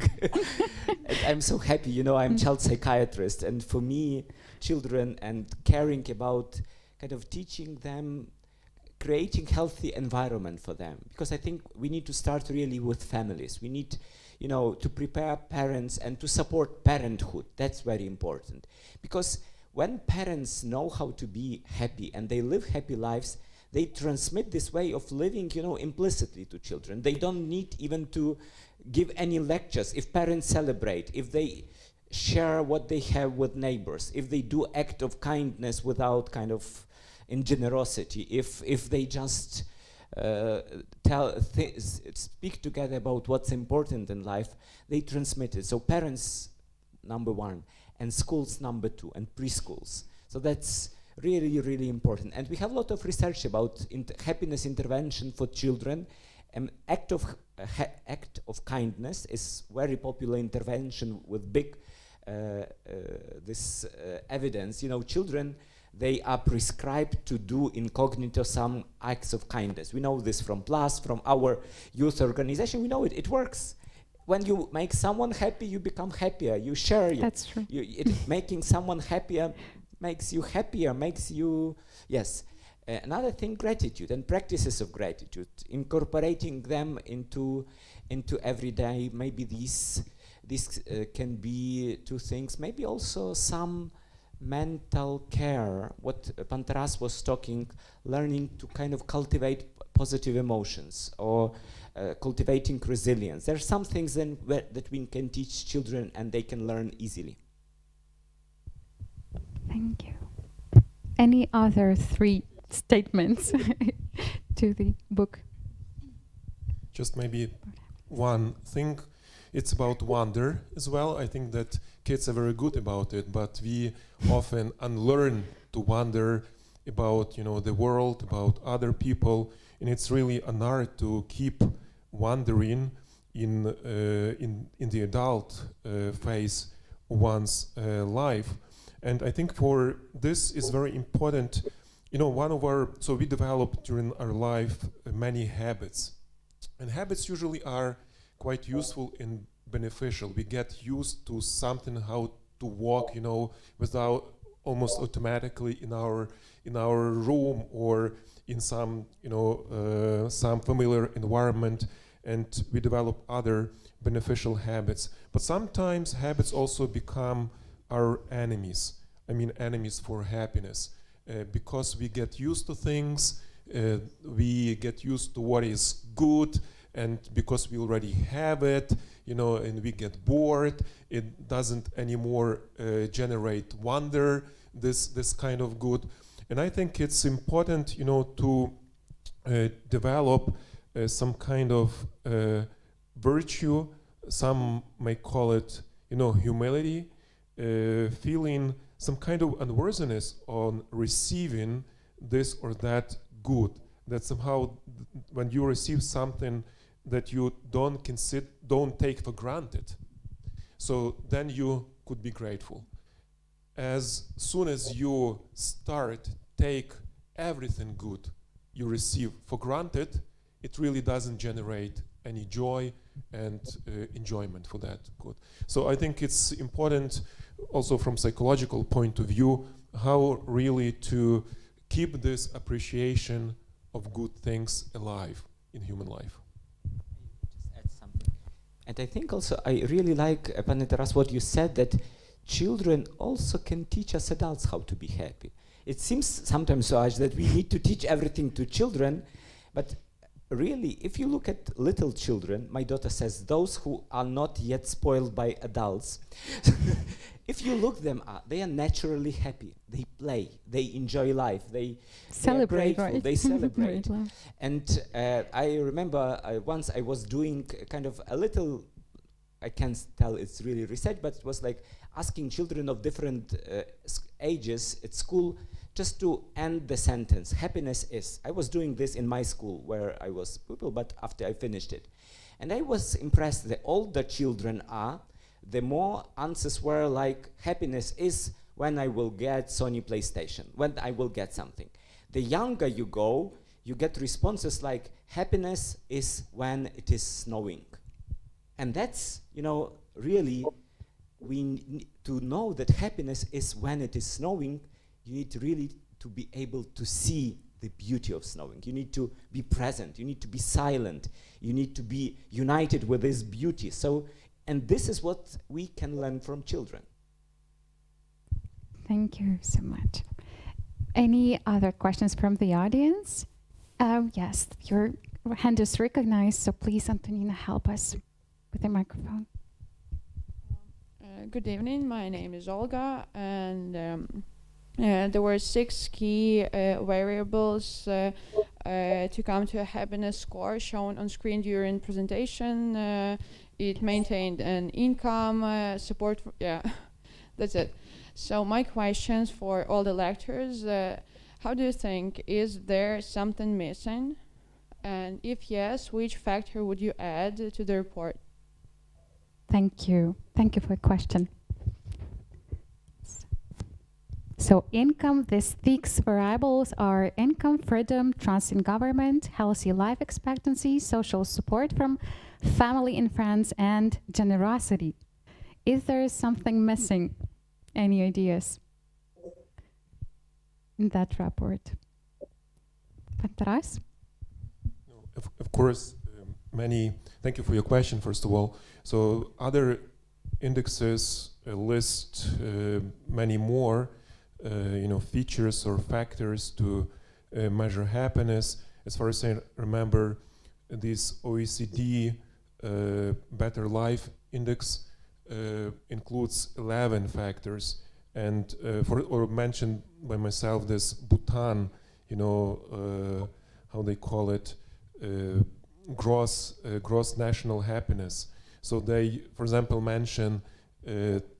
And I'm so happy, you know, I'm a child psychiatrist, and for me, children and caring about kind of teaching them, creating healthy environment for them. Because I think we need to start really with families. We need, you know, to prepare parents and to support parenthood. That's very important. Because when parents know how to be happy and they live happy lives, they transmit this way of living, you know, implicitly to children. They don't need even to give any lectures. If parents celebrate, if they share what they have with neighbors, if they do act of kindness without kind of ingenerosity, if they just speak together about what's important in life, they transmit it. So parents, number one, and schools, number two, and preschools. So that's really, really important. And we have a lot of research about happiness intervention for children. Act of kindness is very popular intervention with big evidence. You know, children, they are prescribed to do incognito some acts of kindness. We know this from PLUS, from our youth organization. We know it, it works. When you make someone happy, you become happier. You share. That's true. Making someone happier makes you happier, makes you, yes. Another thing, gratitude and practices of gratitude, incorporating them into everyday. Maybe these can be two things. Maybe also some mental care, what Pantaras was talking, learning to kind of cultivate positive emotions, or cultivating resilience. There are some things then that we can teach children and they can learn easily. Thank you. Any other 3 statements to the book? Just maybe one thing. It's about wonder as well. I think that kids are very good about it, but we often unlearn to wonder about the world, about other people, and it's really an art to keep wandering in the adult phase of one's life. And I think for this is very important. So we develop during our life many habits, and habits usually are quite useful and beneficial. We get used to something, how to walk, without almost automatically in our room or in some some familiar environment, and we develop other beneficial habits. But sometimes habits also become our enemies. I mean, enemies for happiness, because we get used to things, we get used to what is good, and because we already have it, and we get bored, it doesn't anymore generate wonder, this kind of good. And I think it's important, to develop some kind of virtue. Some may call it, humility, feeling some kind of unworthiness on receiving this or that good. That somehow, when you receive something that you don't take for granted, so then you could be grateful. As soon as you start take everything good you receive for granted, it really doesn't generate any joy and enjoyment for that good. So I think it's important also from psychological point of view, how really to keep this appreciation of good things alive in human life. Just add something. And I think also I really like, Pane Taras, what you said, that children also can teach us adults how to be happy. It seems sometimes so much that we need to teach everything to children, but really, if you look at little children, my daughter says, those who are not yet spoiled by adults, if you look them up, they are naturally happy. They play, they enjoy life, they Celebrate, are grateful, right? they celebrate. Right. And I remember once I was doing kind of a little, I can't tell it's really research, but it was like asking children of different ages at school just to end the sentence, happiness is. I was doing this in my school where I was pupil, but after I finished it. And I was impressed, the older children are, the more answers were like, happiness is when I will get Sony PlayStation, when I will get something. The younger you go, you get responses like, happiness is when it is snowing. And that's, really, we need to know that happiness is when it is snowing. You need to really to be able to see the beauty of snowing. You need to be present. You need to be silent. You need to be united with this beauty. So, and this is what we can learn from children. Thank you so much. Any other questions from the audience? Yes, your hand is recognized, so please, Antonina, help us with the microphone. Good evening, my name is Olga, and there were 6 key variables to come to a happiness score shown on screen during presentation. It maintained an income, support, that's it. So my questions for all the lectures, how do you think, is there something missing? And if yes, which factor would you add to the report? Thank you. Thank you for the question. So income, these 6 variables are income, freedom, trust in government, healthy life expectancy, social support from family and friends, and generosity. Is there something missing? Any ideas in that report? Taras? Of course, thank you for your question, first of all. So other indexes list many more features or factors to measure happiness. As far as I remember, this OECD Better Life Index includes 11 factors, and or mentioned by myself this Bhutan, how they call it, gross national happiness. So they, for example, mention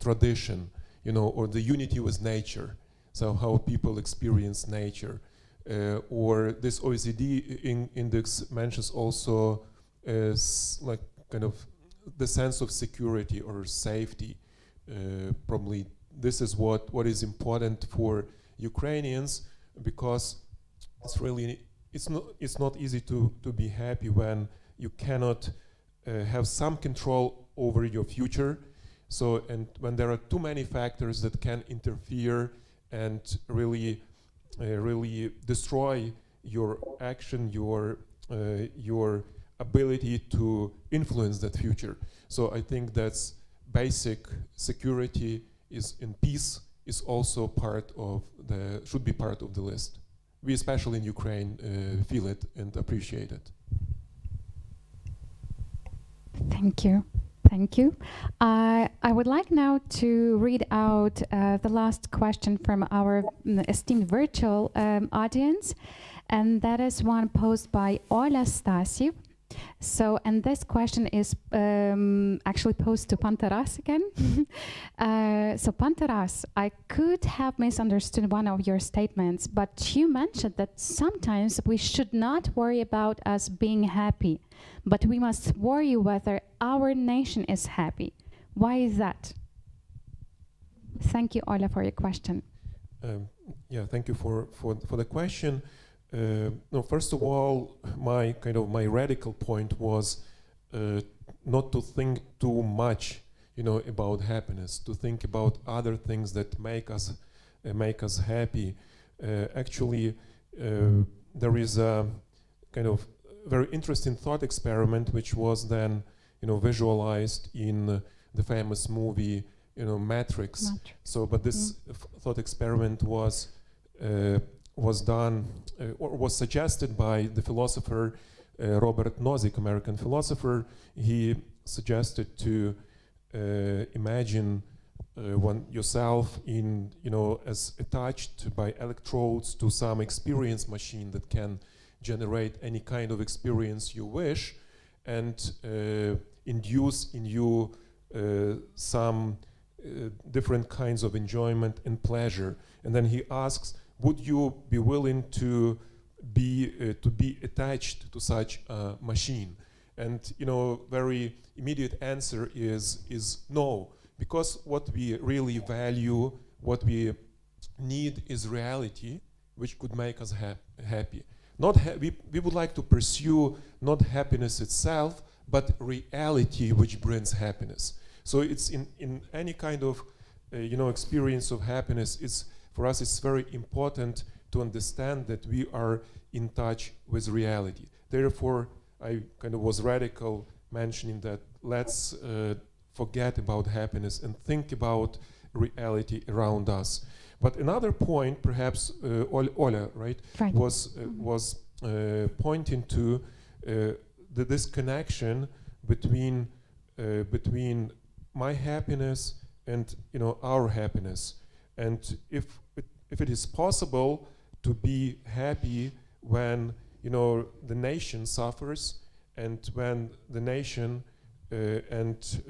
tradition, or the unity with nature. so how people experience nature. Or this OECD index mentions also like kind of the sense of security or safety. Probably this is what is important for Ukrainians, because it's not easy to be happy when you cannot have some control over your future. So, and when there are too many factors that can interfere and really destroy your action, your ability to influence that future. So I think that's basic security and peace is also should be part of the list. We, especially in Ukraine, feel it and appreciate it. Thank you. Thank you. I would like now to read out the last question from our esteemed virtual audience, and that is one posed by Oleh Stasiv. So, and this question is actually posed to Pantaras again. So Pantaras, I could have misunderstood one of your statements, but you mentioned that sometimes we should not worry about us being happy, but we must worry whether our nation is happy. Why is that? Thank you, Oleh, for your question. Yeah, thank you for the question. No, first of all, my radical point was not to think too much, about happiness. To think about other things that make us happy. Actually, there is a kind of very interesting thought experiment which was then, visualized in the famous movie, Matrix. So, but this thought experiment was done or was suggested by the philosopher Robert Nozick, American philosopher. He suggested to imagine yourself in, as attached by electrodes to some experience machine that can generate any kind of experience you wish, and induce in you some different kinds of enjoyment and pleasure. And then he asks, would you be willing to be attached to such a machine? And very immediate answer is no, because what we really value, what we need is reality, which could make us happy. We would like to pursue not happiness itself, but reality which brings happiness. So it's in any kind of experience of happiness. For us, it's very important to understand that we are in touch with reality. Therefore, I kind of was radical mentioning that let's forget about happiness and think about reality around us. But another point, perhaps Oleh, right, was pointing to the disconnection between my happiness and our happiness. And if it is possible to be happy when the nation suffers, and when the nation and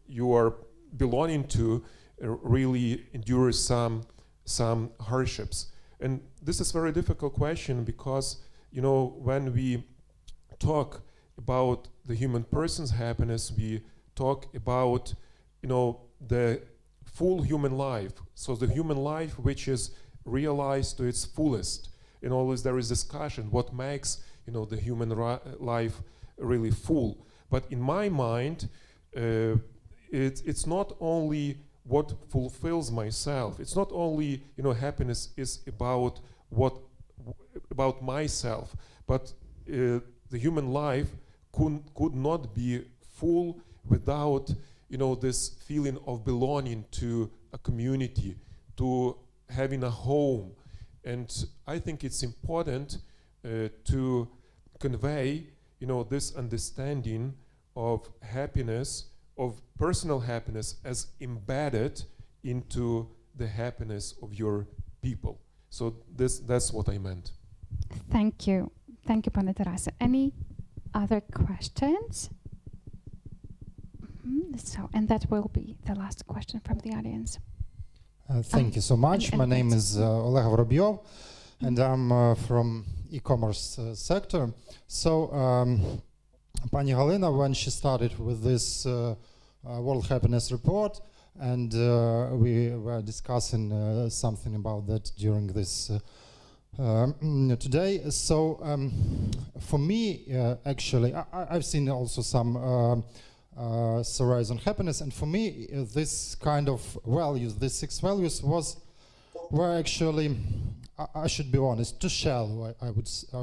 you are belonging to really endures some hardships. And this is a very difficult question, because when we talk about the human person's happiness, we talk about the full human life. So the human life which is realized to its fullest. And always there is discussion what makes the human life really full. But in my mind, it's not only what fulfills myself. It's not only happiness is about myself, but the human life could not be full without this feeling of belonging to a community, to having a home. And I think it's important to convey this understanding of happiness, of personal happiness, as embedded into the happiness of your people. So that's what I meant. Thank you. Thank you, Pane Tarase. Any other questions? So, and that will be the last question from the audience. Thank you so much. My name is Oleh, and I'm from e-commerce sector. So, Pani Halyna, when she started with this World Happiness Report, and we were discussing something about that during this today. So, for me, actually, I've seen also some surveys on happiness, and for me, this kind of values, these 6 values, were actually, I should be honest, too shallow. I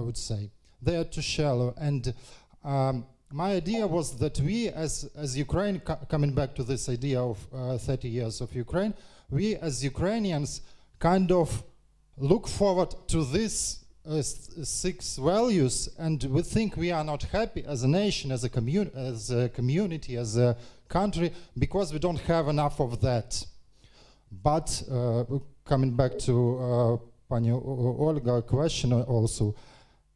would say they are too shallow, and my idea was that we, as Ukraine, coming back to this idea of 30 years of Ukraine, we as Ukrainians kind of look forward to these 6 values, and we think we are not happy as a nation, as a community, as a country, because we don't have enough of that. But coming back to Pani Olga question also,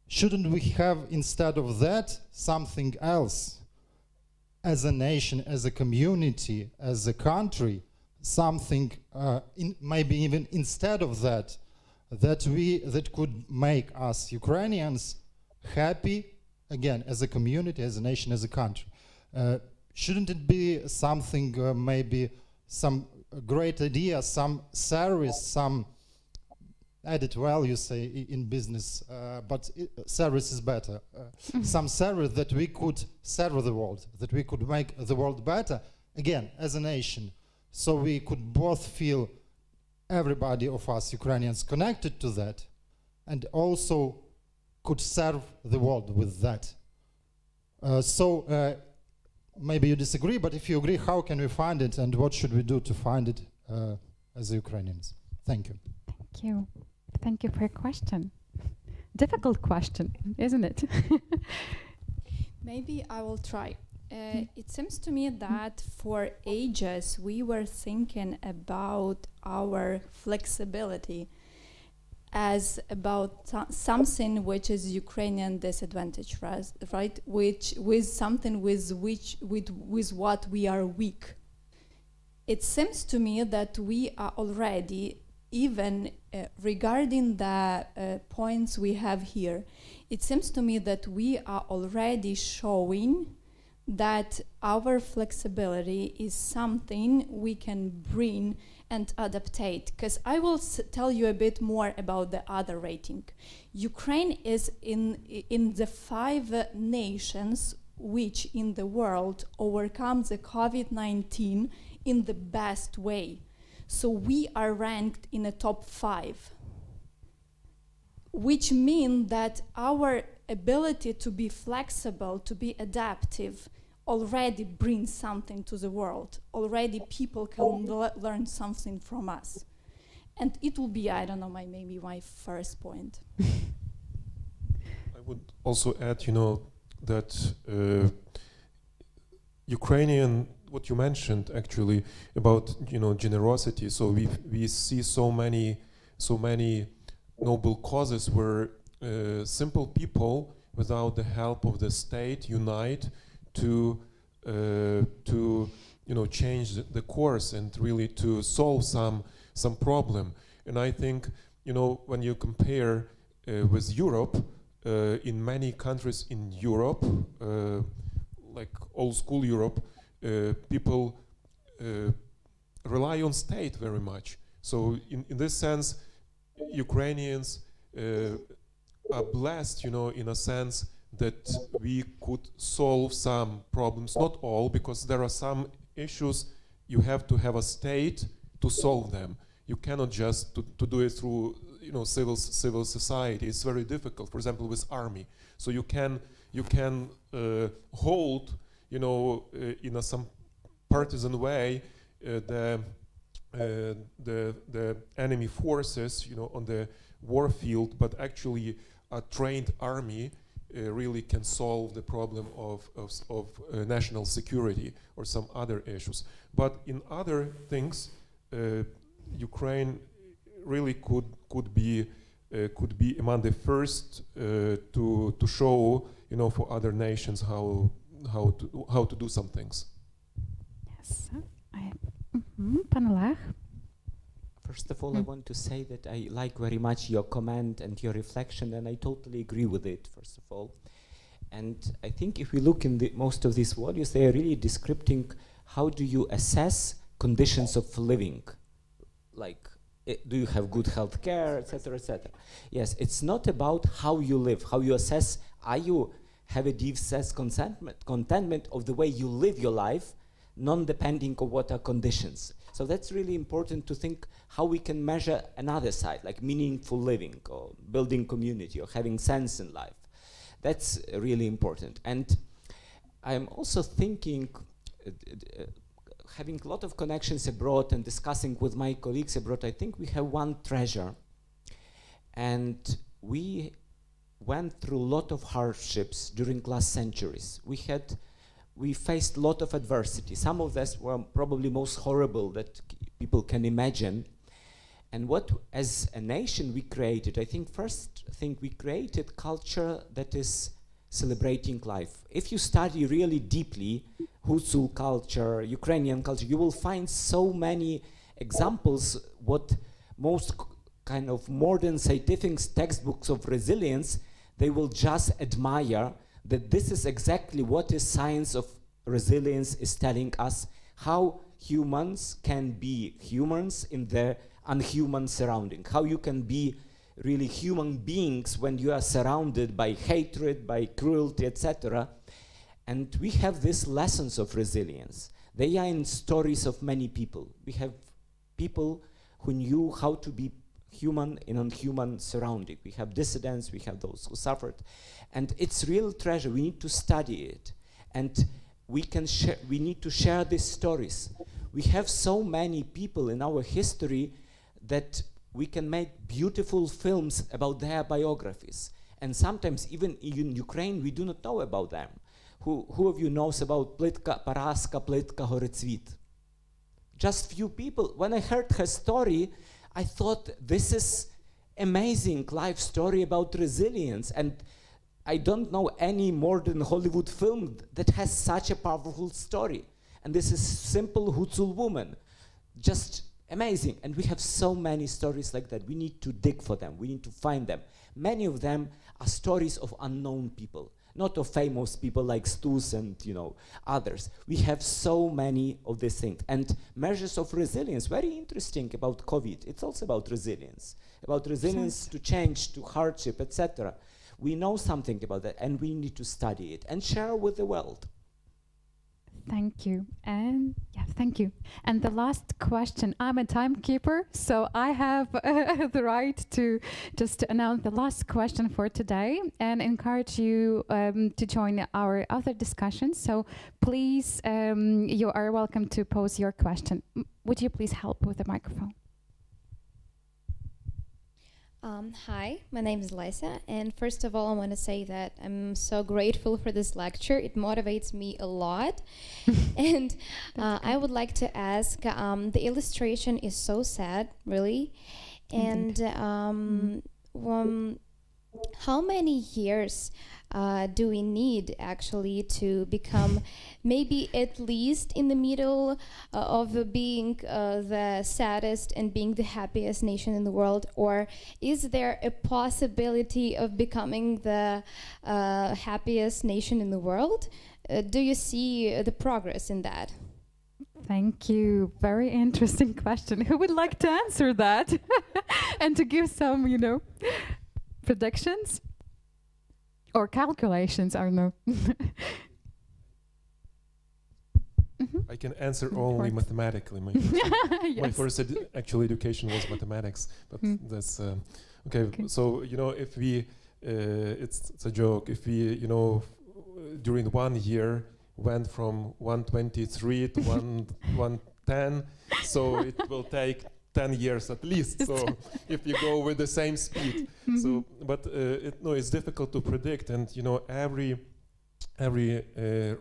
shouldn't we have instead of that something else as a nation, as a community, as a country, something maybe even instead of that, that could make us Ukrainians happy again as a community, as a nation, as a country? Shouldn't it be something maybe some great idea, some service, some added value, say in business, but service is better. Some service that we could serve the world, that we could make the world better again as a nation, so we could both feel, everybody of us Ukrainians, connected to that, and also could serve the world with that. So maybe you disagree, but if you agree, how can we find it, and what should we do to find it as Ukrainians? Thank you. Thank you. Thank you for your question. Difficult question, isn't it? Maybe I will try. It seems to me that for ages we were thinking about our flexibility as about something which is Ukrainian disadvantage, right? Which with something with what we are weak. It seems to me that we are already, even regarding the points we have here, it seems to me that we are already showing that our flexibility is something we can bring and adaptate. Because I will tell you a bit more about the other rating. Ukraine is in the 5 nations which in the world overcome the COVID-19 in the best way. So we are ranked in the top 5, which means that our ability to be flexible, to be adaptive, already brings something to the world. Already people can learn something from us. And it will be, I don't know, maybe my first point. I would also add, that Ukrainian, what you mentioned actually about, generosity. So we see so many noble causes where simple people, without the help of the state, unite to change the course and really to solve some problem. And I think, when you compare with Europe, in many countries in Europe, like old school Europe, people rely on state very much. So in this sense, Ukrainians are blessed, in a sense that we could solve some problems, not all, because there are some issues you have to have a state to solve them. You cannot just to do it through civil society. It's very difficult. For example, with army, so you can hold in some partisan way the enemy forces on the war field, but actually a trained army really can solve the problem of national security or some other issues. But in other things, Ukraine really could be among the first to show for other nations how to do some things. Yes. Pan Oleh. First of all, I want to say that I like very much your comment and your reflection, and I totally agree with it, first of all. And I think if we look in most of these values, they are really describing how do you assess conditions of living, like do you have good health care, etc., etc. Yes, it's not about how you live, how you assess, are you have a deep sense contentment of the way you live your life, non-depending on what are conditions. So that's really important to think how we can measure another side, like meaningful living or building community or having sense in life. That's really important. And I'm also thinking, having a lot of connections abroad and discussing with my colleagues abroad, I think we have one treasure. And we went through a lot of hardships during last centuries. We faced a lot of adversity. Some of this were probably most horrible that people can imagine. And what, as a nation, we created, I think first thing we created culture that is celebrating life. If you study really deeply Hutu culture, Ukrainian culture, you will find so many examples what most kind of modern scientific textbooks of resilience, they will just admire that this is exactly what is science of resilience is telling us, how humans can be humans in their unhuman surrounding, how you can be really human beings when you are surrounded by hatred, by cruelty, etc. And we have these lessons of resilience. They are in stories of many people. We have people who knew how to be human in unhuman surrounding. We have dissidents, we have those who suffered. And it's real treasure. We need to study it. And we need to share these stories. We have so many people in our history that we can make beautiful films about their biographies. And sometimes even in Ukraine, we do not know about them. Who of you knows about Plitka, Paraska, Plitka, Horetsvit? Just few people. When I heard her story, I thought this is amazing life story about resilience. And I don't know any modern Hollywood film that has such a powerful story. And this is simple Hutu woman. Just amazing. And we have so many stories like that. We need to dig for them. We need to find them. Many of them are stories of unknown people, not of famous people like Stus and others. We have so many of these things. And measures of resilience, very interesting about COVID. It's also about resilience to change, to hardship, etc. We know something about that, and we need to study it and share with the world. Thank you. And yeah, thank you. And the last question, I'm a timekeeper, so I have the right to just announce the last question for today and encourage you to join our other discussions. So please, you are welcome to pose your question. Would you please help with the microphone? Hi, my name is Lisa, and first of all, I want to say that I'm so grateful for this lecture. It motivates me a lot. And I would like to ask, the illustration is so sad, really. And how many years do we need actually to become maybe at least in the middle of being the saddest and being the happiest nation in the world? Or is there a possibility of becoming the happiest nation in the world? Do you see the progress in that? Thank you. Very interesting question. Who would like to answer that? And to give some, predictions? Or calculations, I don't know. I can answer only mathematically. My first education was mathematics, but that's okay. So if we, it's a joke. If we, during 1 year went from 123 to 110, so it will take 10 years at least. So if you go with the same speed, so but it's difficult to predict, and every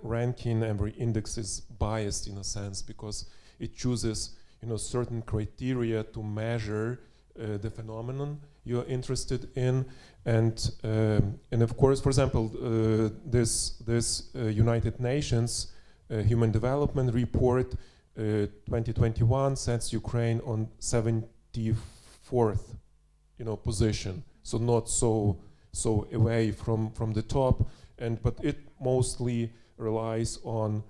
ranking, every index is biased in a sense because it chooses certain criteria to measure the phenomenon you're interested in, and of course, for example, this United Nations Human Development Report 2021 sets Ukraine on 24th, position. So not so away from the top, but it mostly relies on,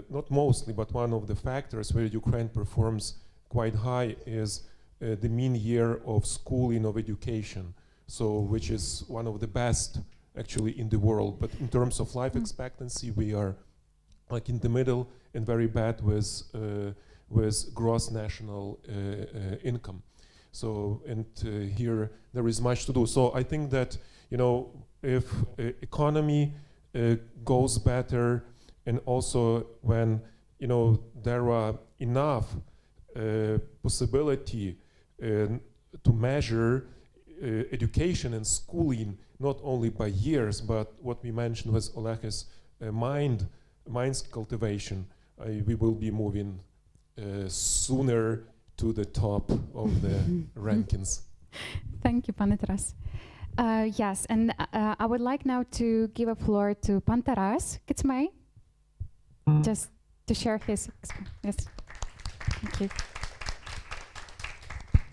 not mostly, but one of the factors where Ukraine performs quite high is the mean year of schooling of education. So which is one of the best actually in the world. But in terms of life expectancy, we are like in the middle and very bad with gross national income. So, and here there is much to do. So I think that, if economy goes better, and also when, there are enough possibility to measure education and schooling, not only by years, but what we mentioned was Oleh's mind's cultivation, we will be moving sooner to the top of the rankings. Thank you, Pane Taras. Yes, and I would like now to give a floor to Pan Taras Kytsmey, just to share his experience. Thank you.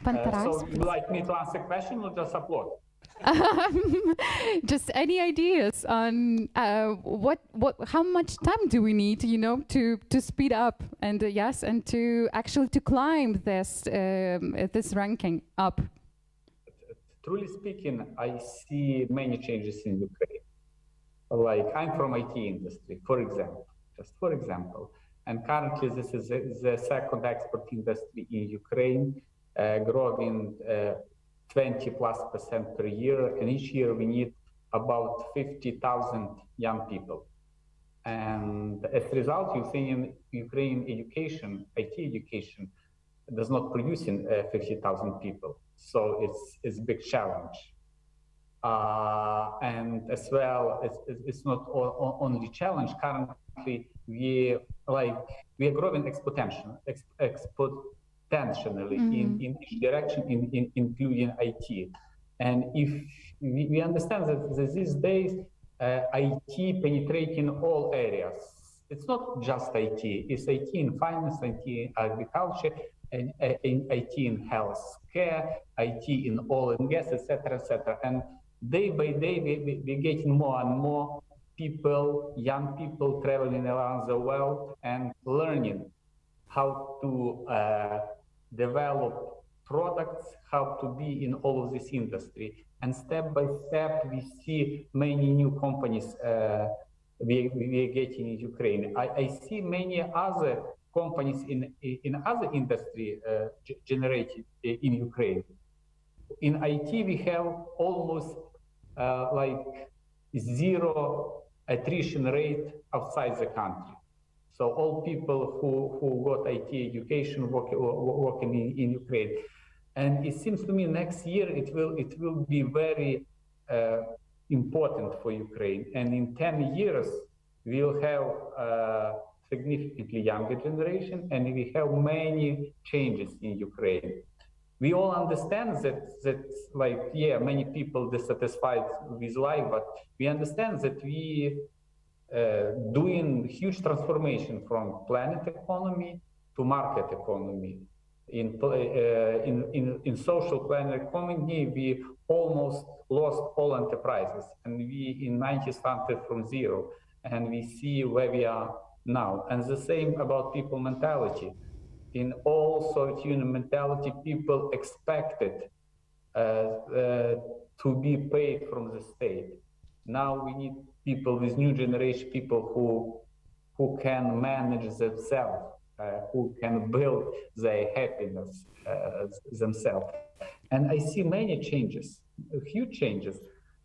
Pan Taras, so you'd like me to answer a question or just applaud? just any ideas on how much time do we need, to speed up and yes, and to actually to climb this ranking up? Truly speaking, I see many changes in Ukraine. Like I'm from IT industry, for example, and currently this is the second export industry in Ukraine, growing 20+% per year, and each year we need about 50,000 young people. And as a result, Ukrainian education, IT education, does not produce 50,000 people. So it's a big challenge. And as well, it's not only challenge. Currently, we are growing exponentially in each direction, including IT. And if we understand that these days, IT penetrating all areas. It's not just IT, it's IT in finance, IT in agriculture, and IT in healthcare, IT in oil and gas, etc., etc. And day by day, we're getting more and more people, young people traveling around the world and learning how to develop products, how to be in all of this industry. And step by step, we see many new companies we are getting in Ukraine. I see many other companies in other industry generated in Ukraine. In IT, we have almost zero attrition rate outside the country. So all people who got IT education working in Ukraine. And it seems to me next year it will be very important for Ukraine. And in 10 years, we'll have a significantly younger generation, and we have many changes in Ukraine. We all understand that many people dissatisfied with life, but we understand that we doing huge transformation from planet economy to market economy. In social planet economy, we almost lost all enterprises, and we in 90s started from zero, and we see where we are now. And the same about people mentality. In all Soviet Union mentality, people expected to be paid from the state. Now we need people with new generation, people who can manage themselves, who can build their happiness themselves. And I see many changes, huge changes.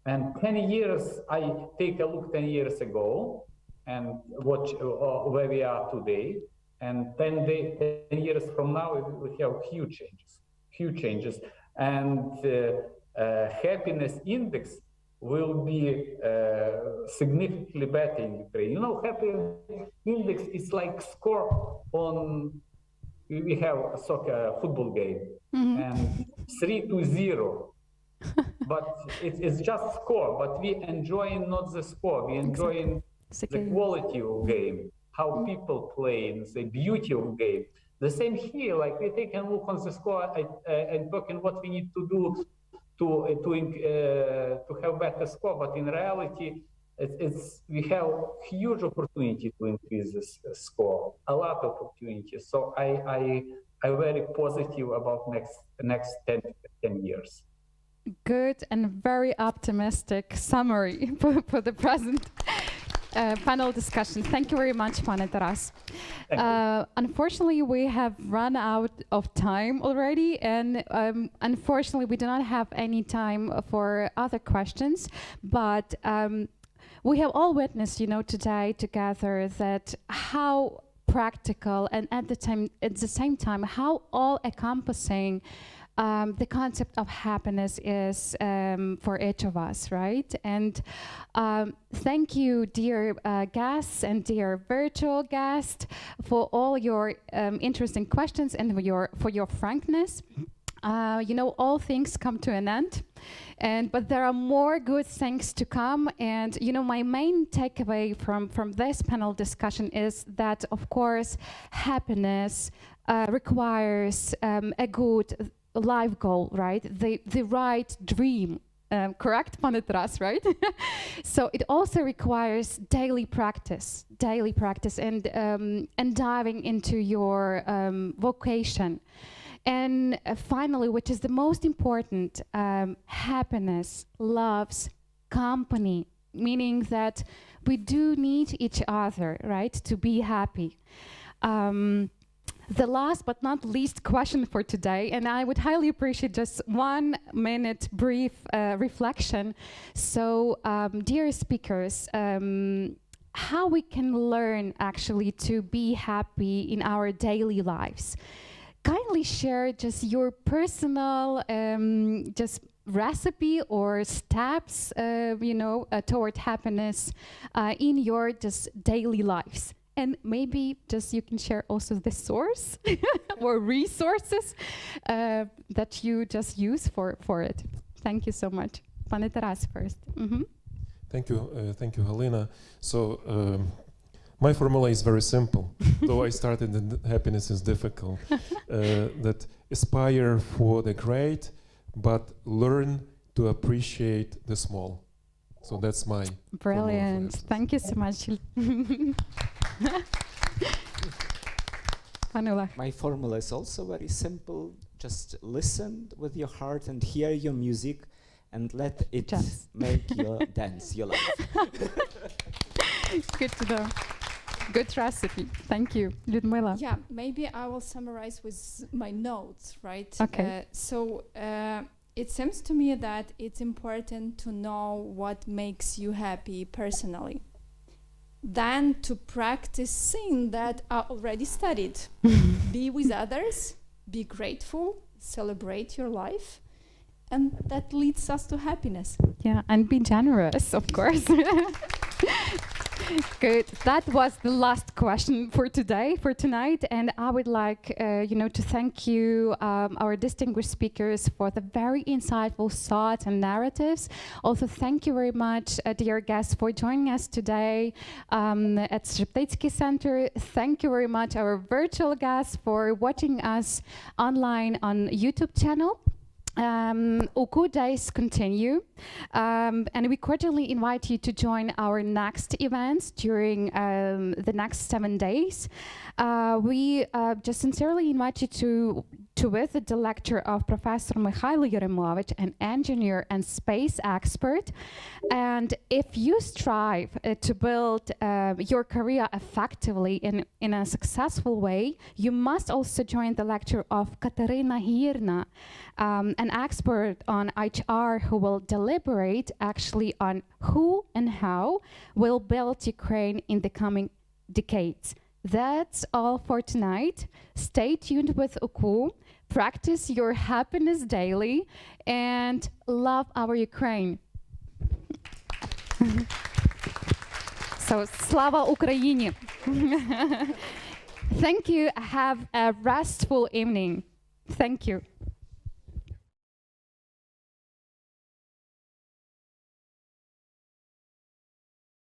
And 10 years, I take a look 10 years ago and watch where we are today. And 10 years from now, we have huge changes. And happiness index will be significantly better in Ukraine. You know, happiness index is like score on, we have a soccer football game, and 3-0. But it's just score, but we enjoying not the score, we enjoying the quality of game, how people play, the beauty of game. The same here, like we take a look on the score and talking what we need to do to have better score, but in reality, we have huge opportunity to increase this score, a lot of opportunities. So I'm very positive about next 10 years. Good and very optimistic summary for the present panel discussion. Thank you very much, Pane Taras. Unfortunately, we have run out of time already, and unfortunately, we do not have any time for other questions. But we have all witnessed, today together that how practical and at the same time how all-encompassing the concept of happiness is for each of us, right? And thank you, dear guests and dear virtual guests, for all your interesting questions and for your frankness. All things come to an end, but there are more good things to come. And my main takeaway from this panel discussion is that, of course, happiness requires a good life goal, right? The right dream. Correct, Pane Taras, right? So it also requires daily practice and diving into your vocation. And finally, which is the most important, happiness loves company, meaning that we do need each other, right, to be happy. The last but not least question for today, and I would highly appreciate just 1 minute brief reflection. So, dear speakers, how we can learn actually to be happy in our daily lives. Kindly share just your personal just recipe or steps, toward happiness in your just daily lives. And maybe just you can share also the source or resources that you just use for it. Thank you so much. Pane Taras first. Mm-hmm. Thank you, Halyna. So my formula is very simple. Though I started in happiness is difficult. That aspire for the great, but learn to appreciate the small. So that's my brilliant. Thank you so much. My formula is also very simple. Just listen with your heart and hear your music and let it make your dance, your life. Good to know. Good recipe. Thank you. Liudmyla. Yeah, maybe I will summarize with my notes, right? Okay. It seems to me that it's important to know what makes you happy personally, than to practice things that are already studied. Be with others, be grateful, celebrate your life, and that leads us to happiness. Yeah, and be generous, of course. Good. That was the last question for tonight, and I would like, to thank you, our distinguished speakers, for the very insightful thoughts and narratives. Also, thank you very much, dear guests, for joining us today at Szeptycki Center. Thank you very much, our virtual guests, for watching us online on YouTube channel. UKU days continue, and we cordially invite you to join our next events during the next 7 days. We just sincerely invite you to visit the lecture of Professor Mikhailo Yeremovich, an engineer and space expert. And if you strive to build your career effectively in a successful way, you must also join the lecture of Katerina Hirna, an expert on HR who will deliberate actually on who and how will build Ukraine in the coming decades. That's all for tonight. Stay tuned with UKU, practice your happiness daily, and love our Ukraine. So, Slava Ukraini! Thank you. Have a restful evening. Thank you.